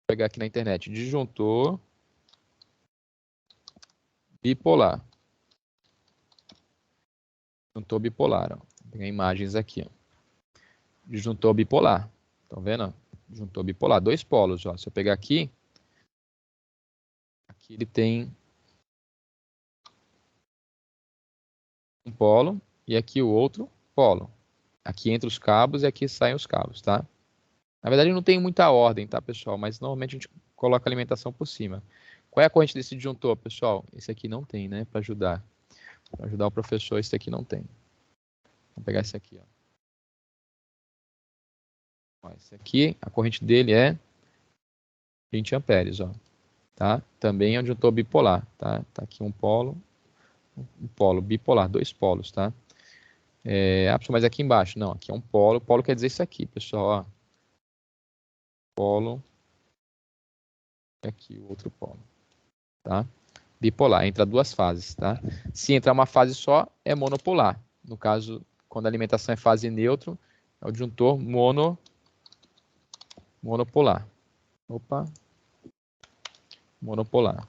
pegar aqui na internet. Disjuntor bipolar. Disjuntor bipolar, ó. Vou pegar imagens aqui, ó. Disjuntor bipolar. Estão vendo? Ó? Disjuntor bipolar. 2 polos, ó. Se eu pegar aqui ele tem um polo e aqui o outro polo. Aqui entra os cabos e aqui saem os cabos, tá? Na verdade não tem muita ordem, tá, pessoal? Mas normalmente a gente coloca a alimentação por cima. Qual é a corrente desse disjuntor, pessoal? Esse aqui não tem, né? Para ajudar. Para ajudar o professor, esse aqui não tem. Vamos pegar esse aqui, ó. Esse aqui, a corrente dele é 20 amperes, ó. Tá? Também é um disjuntor bipolar, tá? Tá aqui um polo bipolar, 2 polos, tá? Mas aqui embaixo, não, aqui é um polo. Polo quer dizer isso aqui, pessoal, ó. Polo. E aqui o outro polo, tá? Bipolar, entra 2 fases, tá? Se entrar uma fase só, é monopolar. No caso, quando a alimentação é fase neutro, é o disjuntor monopolar. Opa. Monopolar,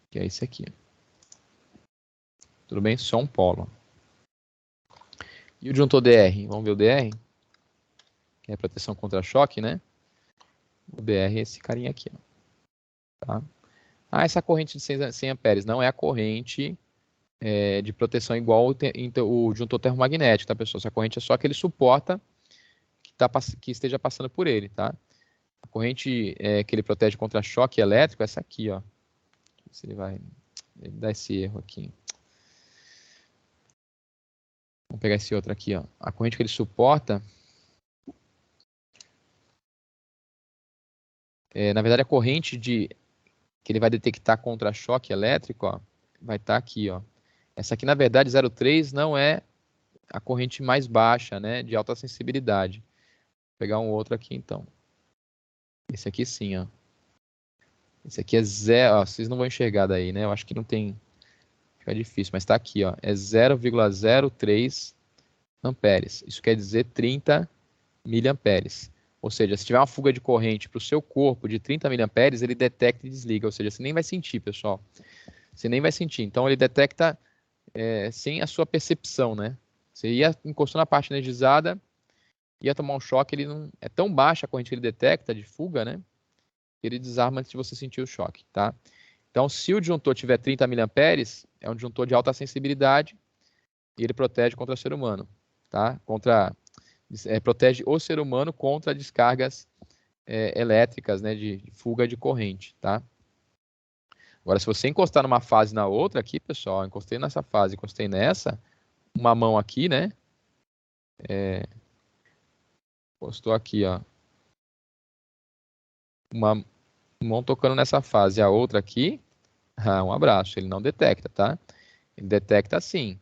que é esse aqui. Tudo bem? Só um polo. E o disjuntor DR? Vamos ver o DR? Que é proteção contra choque, né? O DR é esse carinha aqui, ó. Tá? Essa corrente de 100 amperes não é a corrente de proteção igual o disjuntor termomagnético, tá, pessoal? Essa corrente é só que ele suporta que esteja passando por ele, tá? A corrente que ele protege contra choque elétrico é essa aqui, ó. Se ele vai dar esse erro aqui. Vamos pegar esse outro aqui, ó. A corrente que ele suporta, na verdade, a corrente que ele vai detectar contra choque elétrico, ó, vai estar aqui, ó. Essa aqui, na verdade, 0,3 não é a corrente mais baixa, né, de alta sensibilidade. Vou pegar um outro aqui, então. Esse aqui sim, ó. Esse aqui é 0, ó, vocês não vão enxergar daí, né? Eu acho que não tem, fica difícil, mas está aqui, ó. É 0,03 amperes. Isso quer dizer 30 miliamperes. Ou seja, se tiver uma fuga de corrente para o seu corpo de 30 miliamperes, ele detecta e desliga. Ou seja, você nem vai sentir, pessoal. Você nem vai sentir. Então, ele detecta sem a sua percepção, né? Você encostou na parte energizada, ia tomar um choque, ele não é tão baixa a corrente que ele detecta de fuga, né? Ele desarma antes de você sentir o choque, tá? Então, se o disjuntor tiver 30 miliamperes, é um disjuntor de alta sensibilidade e ele protege contra o ser humano, tá? Protege o ser humano contra descargas elétricas, né, de fuga de corrente, tá? Agora, se você encostar numa fase na outra aqui, pessoal, encostei nessa fase, encostei nessa, uma mão aqui, né? Encostou aqui, ó. Uma mão tocando nessa fase, a outra aqui, um abraço, ele não detecta, tá? Ele detecta assim.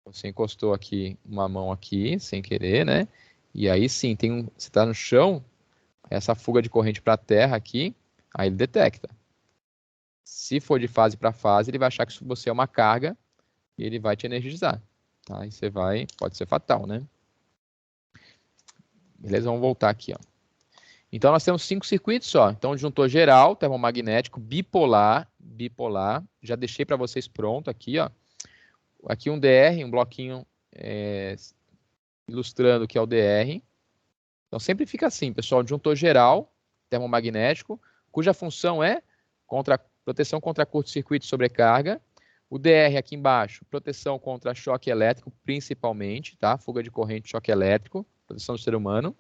Você encostou aqui uma mão aqui, sem querer, né? E aí sim, você está no chão, essa fuga de corrente para a terra aqui, aí ele detecta. Se for de fase para fase, ele vai achar que você é uma carga e ele vai te energizar, Tá? Aí você vai, pode ser fatal, né? Beleza, vamos voltar aqui, ó. Então, nós temos 5 circuitos só. Então, disjuntor geral, termomagnético, bipolar. Já deixei para vocês pronto aqui, ó. Aqui um DR, um bloquinho ilustrando o que é o DR. Então, sempre fica assim, pessoal. Disjuntor geral, termomagnético, cuja função é proteção contra curto-circuito e sobrecarga. O DR aqui embaixo, proteção contra choque elétrico, principalmente, tá? Fuga de corrente, choque elétrico, proteção do ser humano.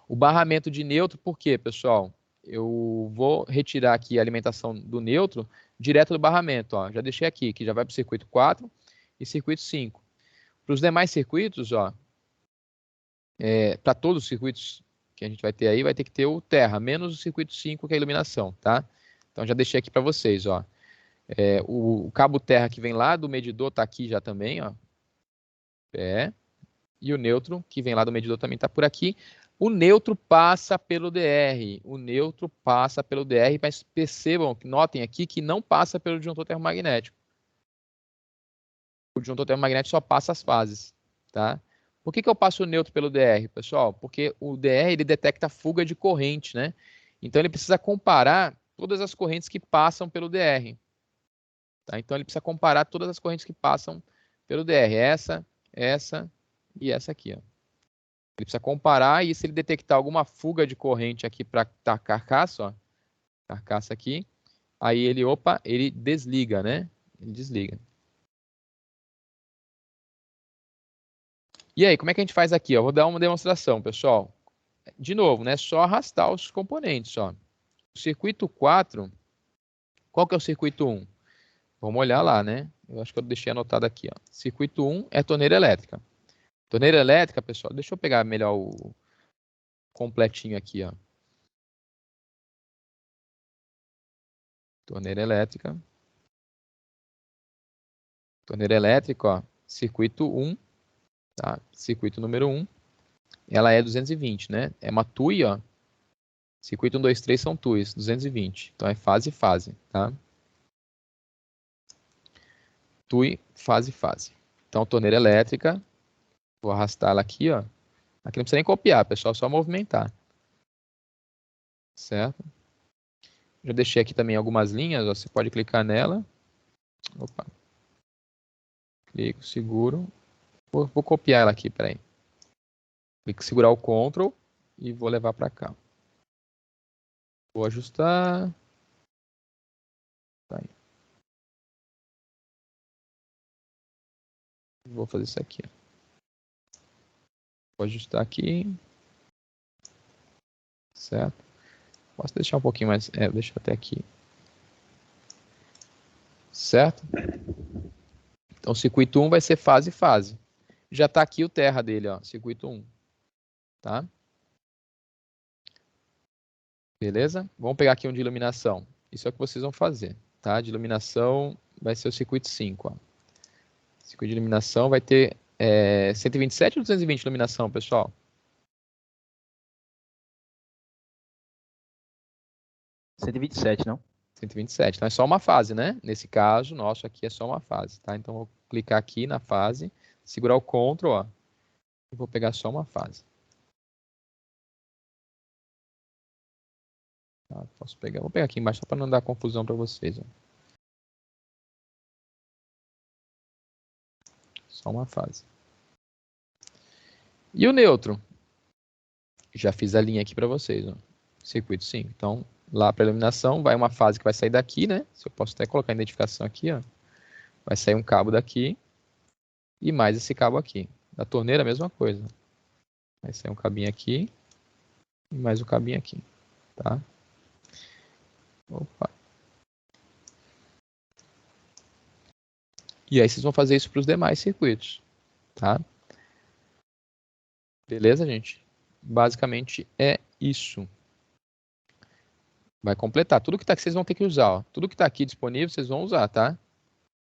O barramento de neutro, por quê, pessoal? Eu vou retirar aqui a alimentação do neutro direto do barramento, ó. Já deixei aqui, que já vai para o circuito 4 e circuito 5. Para os demais circuitos, ó, para todos os circuitos que a gente vai ter aí, vai ter que ter o terra, menos o circuito 5, que é a iluminação, tá? Então, já deixei aqui para vocês, ó. O cabo terra que vem lá do medidor está aqui já também, ó. E o neutro que vem lá do medidor também está por aqui. O neutro passa pelo DR. Mas percebam, notem aqui que não passa pelo disjuntor termomagnético. O disjuntor termomagnético só passa as fases, tá? Por que eu passo o neutro pelo DR, pessoal? Porque o DR ele detecta fuga de corrente, né? Então ele precisa comparar todas as correntes que passam pelo DR. Tá? Então ele precisa comparar todas as correntes que passam pelo DR. Essa e essa aqui, ó. Ele precisa comparar e se ele detectar alguma fuga de corrente aqui para a carcaça, ó, carcaça aqui, aí ele desliga, né? Ele desliga. E aí, como é que a gente faz aqui? Ó? Vou dar uma demonstração, pessoal. De novo, né? Só arrastar os componentes, ó. O circuito 4, qual que é o circuito 1? Vamos olhar lá, né? Eu acho que eu deixei anotado aqui, ó. Circuito 1 é torneira elétrica. Torneira elétrica, pessoal, deixa eu pegar melhor o completinho aqui, ó. Torneira elétrica. Torneira elétrica, ó, circuito 1, tá? Circuito número 1. Ela é 220, né? É uma TUI, ó. Circuito 1, 2, 3 são TUIs, 220. Então é fase, tá? TUI, fase. Então, torneira elétrica. Vou arrastar ela aqui, ó. Aqui não precisa nem copiar, pessoal, só movimentar. Certo? Já deixei aqui também algumas linhas, ó. Você pode clicar nela. Opa. Clico, seguro. Vou copiar ela aqui, peraí. Clico, segurar o Ctrl e vou levar para cá. Vou ajustar. Tá aí. Vou fazer isso aqui, ó. Vou ajustar aqui. Certo? Posso deixar um pouquinho mais... deixa até aqui. Certo? Então, o circuito 1 vai ser fase. Já está aqui o terra dele, ó. Circuito 1. Tá? Beleza? Vamos pegar aqui um de iluminação. Isso é o que vocês vão fazer, tá? De iluminação vai ser o circuito 5, ó. O circuito de iluminação vai ter 127 ou 220 de iluminação, pessoal? 127, não? 127. Então é só uma fase, né? Nesse caso, nosso aqui é só uma fase, tá? Então vou clicar aqui na fase, segurar o Ctrl, ó, e vou pegar só uma fase. Tá? Posso pegar? Vou pegar aqui embaixo só para não dar confusão para vocês, ó. Só uma fase. E o neutro? Já fiz a linha aqui para vocês, ó. Circuito 5. Então, lá para iluminação, vai uma fase que vai sair daqui, né? Se eu posso até colocar a identificação aqui, ó. Vai sair um cabo daqui e mais esse cabo aqui. Da torneira, a mesma coisa. Vai sair um cabinho aqui e mais um cabinho aqui, tá? Opa. E aí vocês vão fazer isso para os demais circuitos, tá? Beleza, gente? Basicamente é isso. Vai completar. Tudo que está aqui vocês vão ter que usar, ó. Tudo que está aqui disponível vocês vão usar, tá?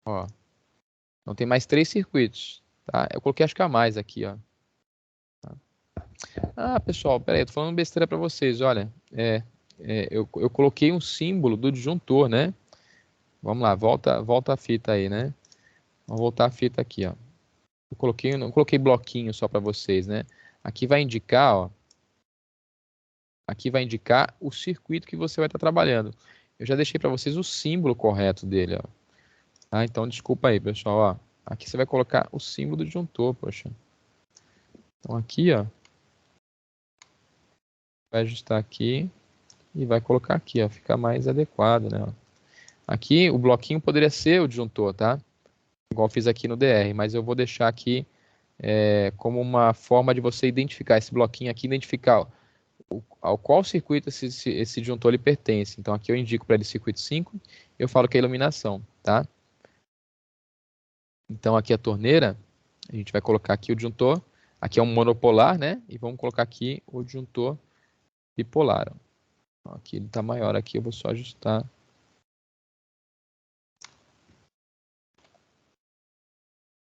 Ó. Então tem mais 3 circuitos, tá? Eu coloquei acho que a mais aqui, ó. Tá? Ah, pessoal, peraí, eu tô falando besteira para vocês, olha. Eu coloquei um símbolo do disjuntor, né? Vamos lá, volta a fita aí, né? Vamos voltar a fita aqui, ó. não coloquei bloquinho só para vocês, né? Aqui vai indicar, ó. Aqui vai indicar o circuito que você vai estar trabalhando. Eu já deixei para vocês o símbolo correto dele, ó. Tá? Então, desculpa aí, pessoal, ó. Aqui você vai colocar o símbolo do disjuntor, poxa. Então, aqui, ó. Vai ajustar aqui e vai colocar aqui, ó. Fica mais adequado, né? Aqui, o bloquinho poderia ser o disjuntor, tá? Igual eu fiz aqui no DR, mas eu vou deixar aqui como uma forma de você identificar esse bloquinho aqui, identificar ao qual circuito esse disjuntor lhe pertence. Então, aqui eu indico para ele circuito 5, eu falo que é iluminação, tá? Então, aqui a torneira, a gente vai colocar aqui o disjuntor, aqui é um monopolar, né? E vamos colocar aqui o disjuntor bipolar. Ó. Aqui ele está maior, aqui eu vou só ajustar.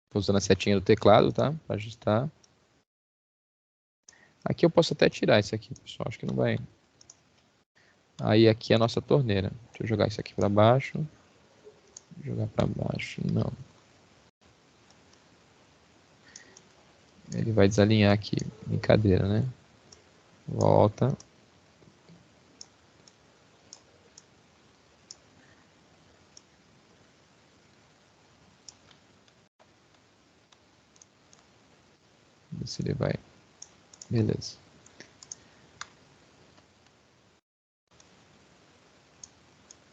Estou usando a setinha do teclado, tá? Para ajustar. Aqui eu posso até tirar isso aqui, pessoal. Acho que não vai. Aí aqui é a nossa torneira. Deixa eu jogar isso aqui para baixo. Jogar para baixo, não. Ele vai desalinhar aqui. Brincadeira, né? Volta. Ver se ele vai. Beleza.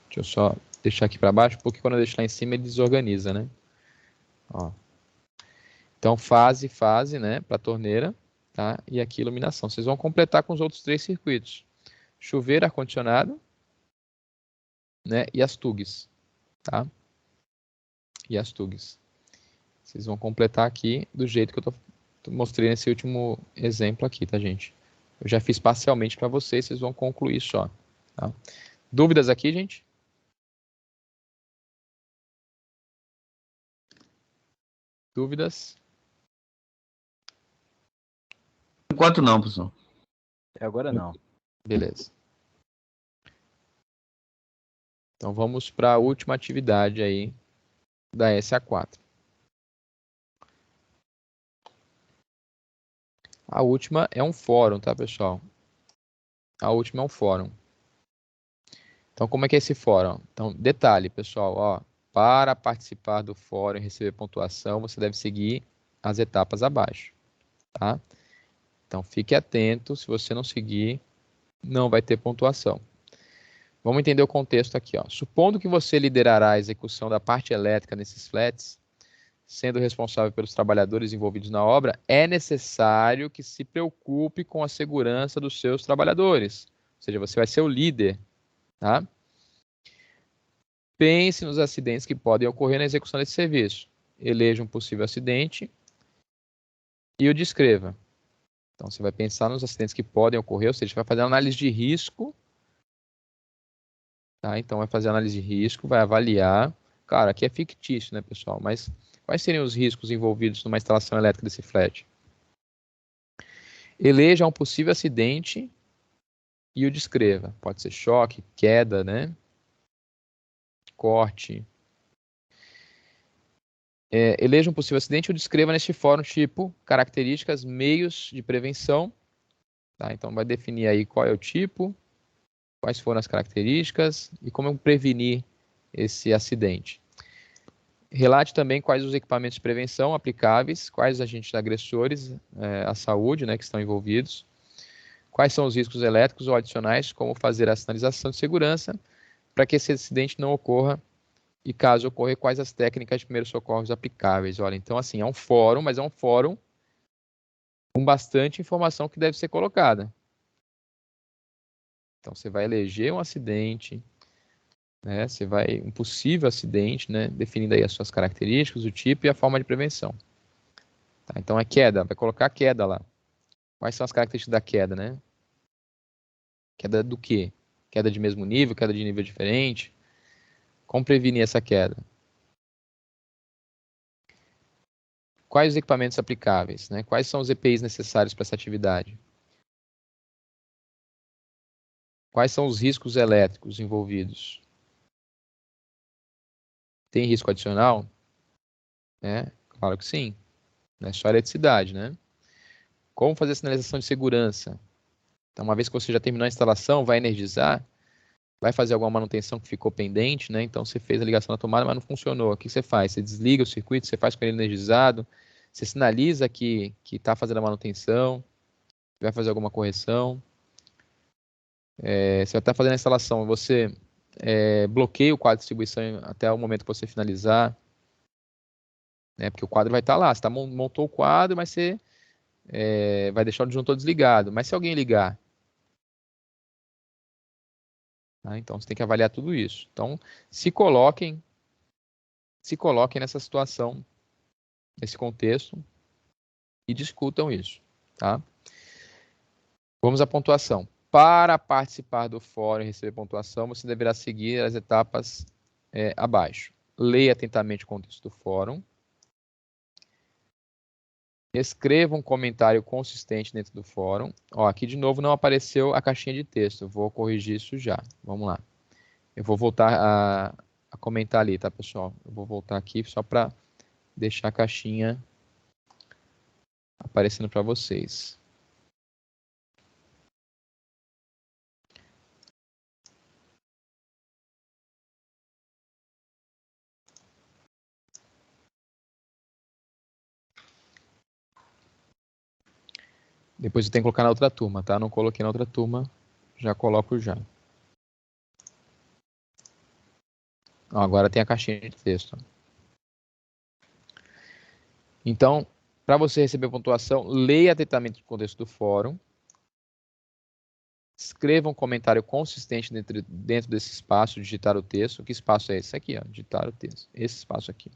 Deixa eu só deixar aqui para baixo, porque quando eu deixo lá em cima ele desorganiza, né? Ó. Então, fase, né, para a torneira, tá? E aqui iluminação. Vocês vão completar com os outros 3 circuitos. Chuveiro, ar-condicionado, né? E as TUGs, tá? E as TUGs. Vocês vão completar aqui do jeito que eu mostrei nesse último exemplo aqui, tá, gente? Eu já fiz parcialmente para vocês, vocês vão concluir só, tá? Dúvidas aqui, gente? Dúvidas? Enquanto não, professor. Até agora não. Beleza. Então vamos para a última atividade aí da SA4. A última é um fórum, tá, pessoal? A última é um fórum. Então, como é que é esse fórum? Então, detalhe, pessoal, ó, para participar do fórum e receber pontuação, você deve seguir as etapas abaixo, tá? Então, fique atento, se você não seguir, não vai ter pontuação. Vamos entender o contexto aqui, ó. Supondo que você liderará a execução da parte elétrica nesses flats, sendo responsável pelos trabalhadores envolvidos na obra, é necessário que se preocupe com a segurança dos seus trabalhadores. Ou seja, você vai ser o líder, tá? Pense nos acidentes que podem ocorrer na execução desse serviço. Eleja um possível acidente e o descreva. Então, você vai pensar nos acidentes que podem ocorrer, ou seja, vai fazer análise de risco. Tá? Então, vai fazer análise de risco, vai avaliar. Cara, aqui é fictício, né, pessoal? Mas quais seriam os riscos envolvidos numa instalação elétrica desse flat? Eleja um possível acidente e o descreva. Pode ser choque, queda, né? Corte. Eleja um possível acidente e o descreva neste fórum, tipo, características, meios de prevenção. Tá? Então, vai definir aí qual é o tipo, quais foram as características e como prevenir esse acidente. Relate também quais os equipamentos de prevenção aplicáveis, quais os agentes agressores à saúde, né, que estão envolvidos, quais são os riscos elétricos ou adicionais, como fazer a sinalização de segurança para que esse acidente não ocorra e, caso ocorra, quais as técnicas de primeiros socorros aplicáveis. Olha, então, assim, é um fórum, mas é um fórum com bastante informação que deve ser colocada. Então, você vai eleger um acidente, né? Um possível acidente, né? Definindo aí as suas características, o tipo e a forma de prevenção. Tá? Então, é queda, vai colocar queda lá. Quais são as características da queda, né? Queda do quê? Queda de mesmo nível, queda de nível diferente? Como prevenir essa queda? Quais os equipamentos aplicáveis, né? Quais são os EPIs necessários para essa atividade? Quais são os riscos elétricos envolvidos? Tem risco adicional? Claro que sim. Não é só eletricidade, né? Como fazer a sinalização de segurança? Então, uma vez que você já terminou a instalação, vai energizar, vai fazer alguma manutenção que ficou pendente, né? Então, você fez a ligação na tomada, mas não funcionou. O que você faz? Você desliga o circuito, você faz com ele energizado, você sinaliza que está fazendo a manutenção, vai fazer alguma correção. Você vai estar fazendo a instalação, você bloqueia o quadro de distribuição até o momento que você finalizar, né? Porque o quadro vai estar lá. Você montou o quadro, mas você vai deixar o disjuntor desligado. Mas se alguém ligar, tá? Então você tem que avaliar tudo isso. Então se coloquem nessa situação, nesse contexto e discutam isso, tá? Vamos à pontuação. Para participar do fórum e receber pontuação, você deverá seguir as etapas abaixo. Leia atentamente o contexto do fórum. Escreva um comentário consistente dentro do fórum. Ó, aqui de novo não apareceu a caixinha de texto. Vou corrigir isso já. Vamos lá. Eu vou voltar a comentar ali, tá, pessoal? Eu vou voltar aqui só para deixar a caixinha aparecendo para vocês. Depois eu tenho que colocar na outra turma, tá? Não coloquei na outra turma, já coloco já. Ó, agora tem a caixinha de texto. Então, para você receber pontuação, leia atentamente o contexto do fórum. Escreva um comentário consistente dentro desse espaço, digitar o texto. Que espaço é esse aqui? Ó, digitar o texto. Esse espaço aqui.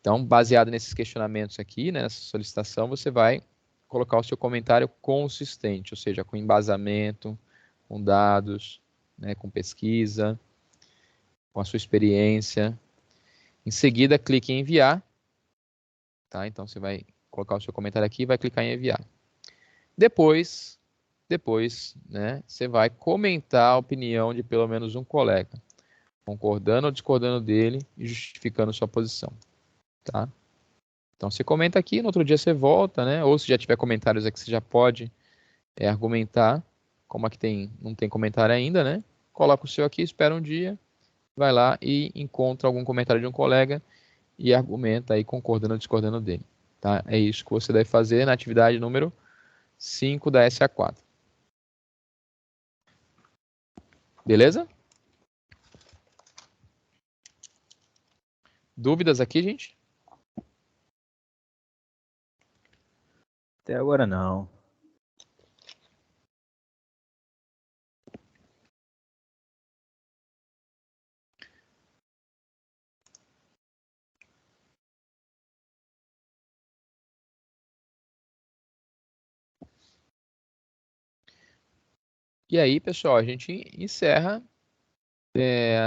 Então, baseado nesses questionamentos aqui, né, nessa solicitação, você vai colocar o seu comentário consistente, ou seja, com embasamento, com dados, né, com pesquisa, com a sua experiência. Em seguida, clique em enviar. Tá? Então, você vai colocar o seu comentário aqui e vai clicar em enviar. Depois, né, você vai comentar a opinião de pelo menos um colega, concordando ou discordando dele e justificando sua posição. Tá? Então, você comenta aqui, no outro dia você volta, né? Ou se já tiver comentários aqui, você já pode argumentar. Como aqui não tem comentário ainda, né? Coloca o seu aqui, espera um dia, vai lá e encontra algum comentário de um colega e argumenta aí, concordando ou discordando dele. Tá? É isso que você deve fazer na atividade número 5 da SA4. Beleza? Dúvidas aqui, gente? Até agora não. E aí, pessoal, a gente encerra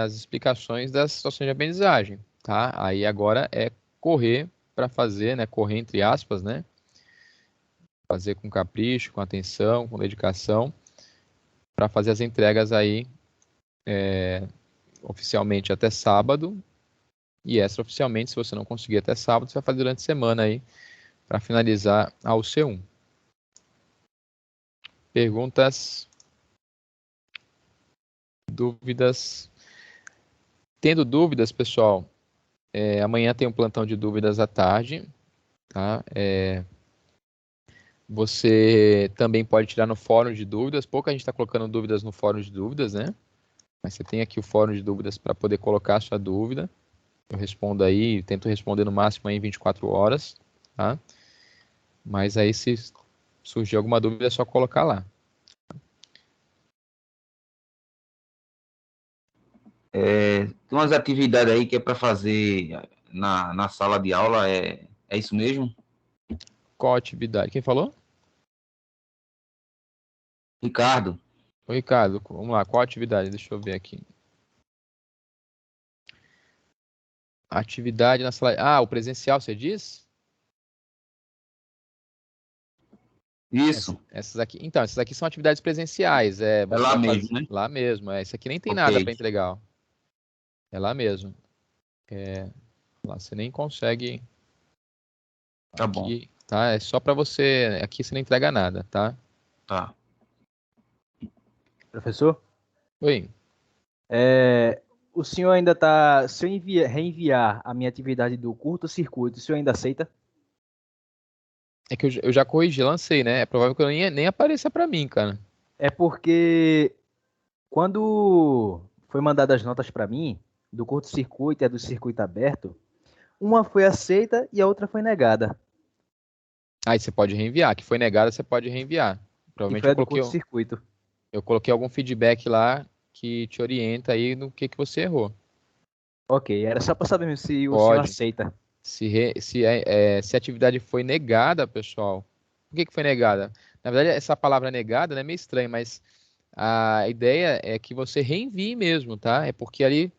as explicações das situações de aprendizagem, tá? Aí agora é correr para fazer, né? Correr entre aspas, né? Fazer com capricho, com atenção, com dedicação, para fazer as entregas aí oficialmente até sábado e extraoficialmente, se você não conseguir até sábado, você vai fazer durante a semana aí para finalizar a UC1. Perguntas? Dúvidas? Tendo dúvidas, pessoal, amanhã tem um plantão de dúvidas à tarde, tá? Você também pode tirar no fórum de dúvidas. Pouca gente está colocando dúvidas no fórum de dúvidas, né? Mas você tem aqui o fórum de dúvidas para poder colocar a sua dúvida. Eu respondo aí, tento responder no máximo aí em 24 horas, tá? Mas aí se surgir alguma dúvida é só colocar lá. Tem umas atividades aí que é para fazer na sala de aula, é isso mesmo? Qual atividade? Quem falou? Ricardo, Ô, Ricardo, vamos lá. Qual atividade? Deixa eu ver aqui. Atividade na sala... Ah, o presencial, você diz? isso, Essas aqui. Então, essas aqui são atividades presenciais. é Você lá vai mesmo, fazer né? lá mesmo. Isso aqui nem tem nada Ok. para entregar. Ó. É lá mesmo. Lá você nem consegue Tá bom. Aqui, tá? É só para você. Aqui você não entrega nada, tá? Tá. Professor, Oi. o senhor ainda tá. Se eu reenviar a minha atividade do curto-circuito, o senhor ainda aceita? É que eu já corrigi, lancei, né? É provável que eu nem apareça para mim, cara. É porque quando foi mandadas as notas para mim, do curto-circuito e a do circuito aberto, uma foi aceita e a outra foi negada. Aí você pode reenviar. Que foi negada, você pode reenviar. Que Provavelmente foi a do curto-circuito. eu coloquei algum feedback lá que te orienta aí no que você errou. Ok, era só para saber mesmo se o senhor Pode. aceita. Se a atividade foi negada, pessoal, por que foi negada? Na verdade, essa palavra negada, né, é meio estranha, mas a ideia é que você reenvie mesmo, tá? É porque ali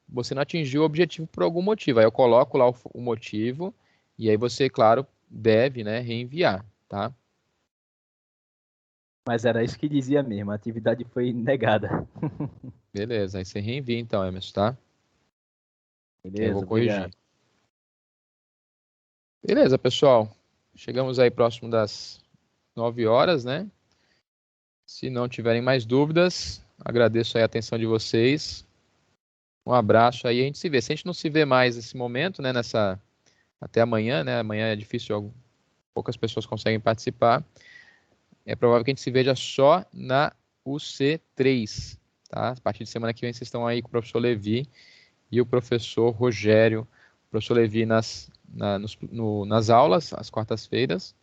você não atingiu o objetivo por algum motivo. Aí eu coloco lá o motivo e aí você, claro, deve, né, reenviar, tá? Mas era isso que dizia mesmo, a atividade foi negada. Beleza, aí você reenvia então, Emerson, tá? Eu Beleza, vou corrigir. obrigado. Beleza, pessoal. Chegamos aí próximo das 9 horas, né? Se não tiverem mais dúvidas, agradeço aí a atenção de vocês. Um abraço aí, a gente se vê. Se a gente não se vê mais nesse momento, né, até amanhã, né? Amanhã é difícil, poucas pessoas conseguem participar. É provável que a gente se veja só na UC3, tá? A partir de semana que vem vocês estão aí com o professor Levi e o professor Rogério. O professor Levi nas aulas, às quartas-feiras,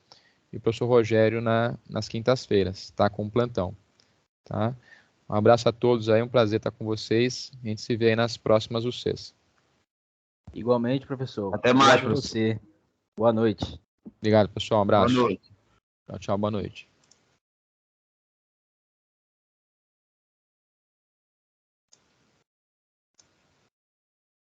e o professor Rogério nas quintas-feiras, tá? Com o plantão, tá? Um abraço a todos aí, um prazer estar com vocês. A gente se vê aí nas próximas UCs. Igualmente, professor. Até mais, Obrigado a professor. você. Boa noite. Obrigado, pessoal. Um abraço. Boa noite. Tchau, tchau, boa noite.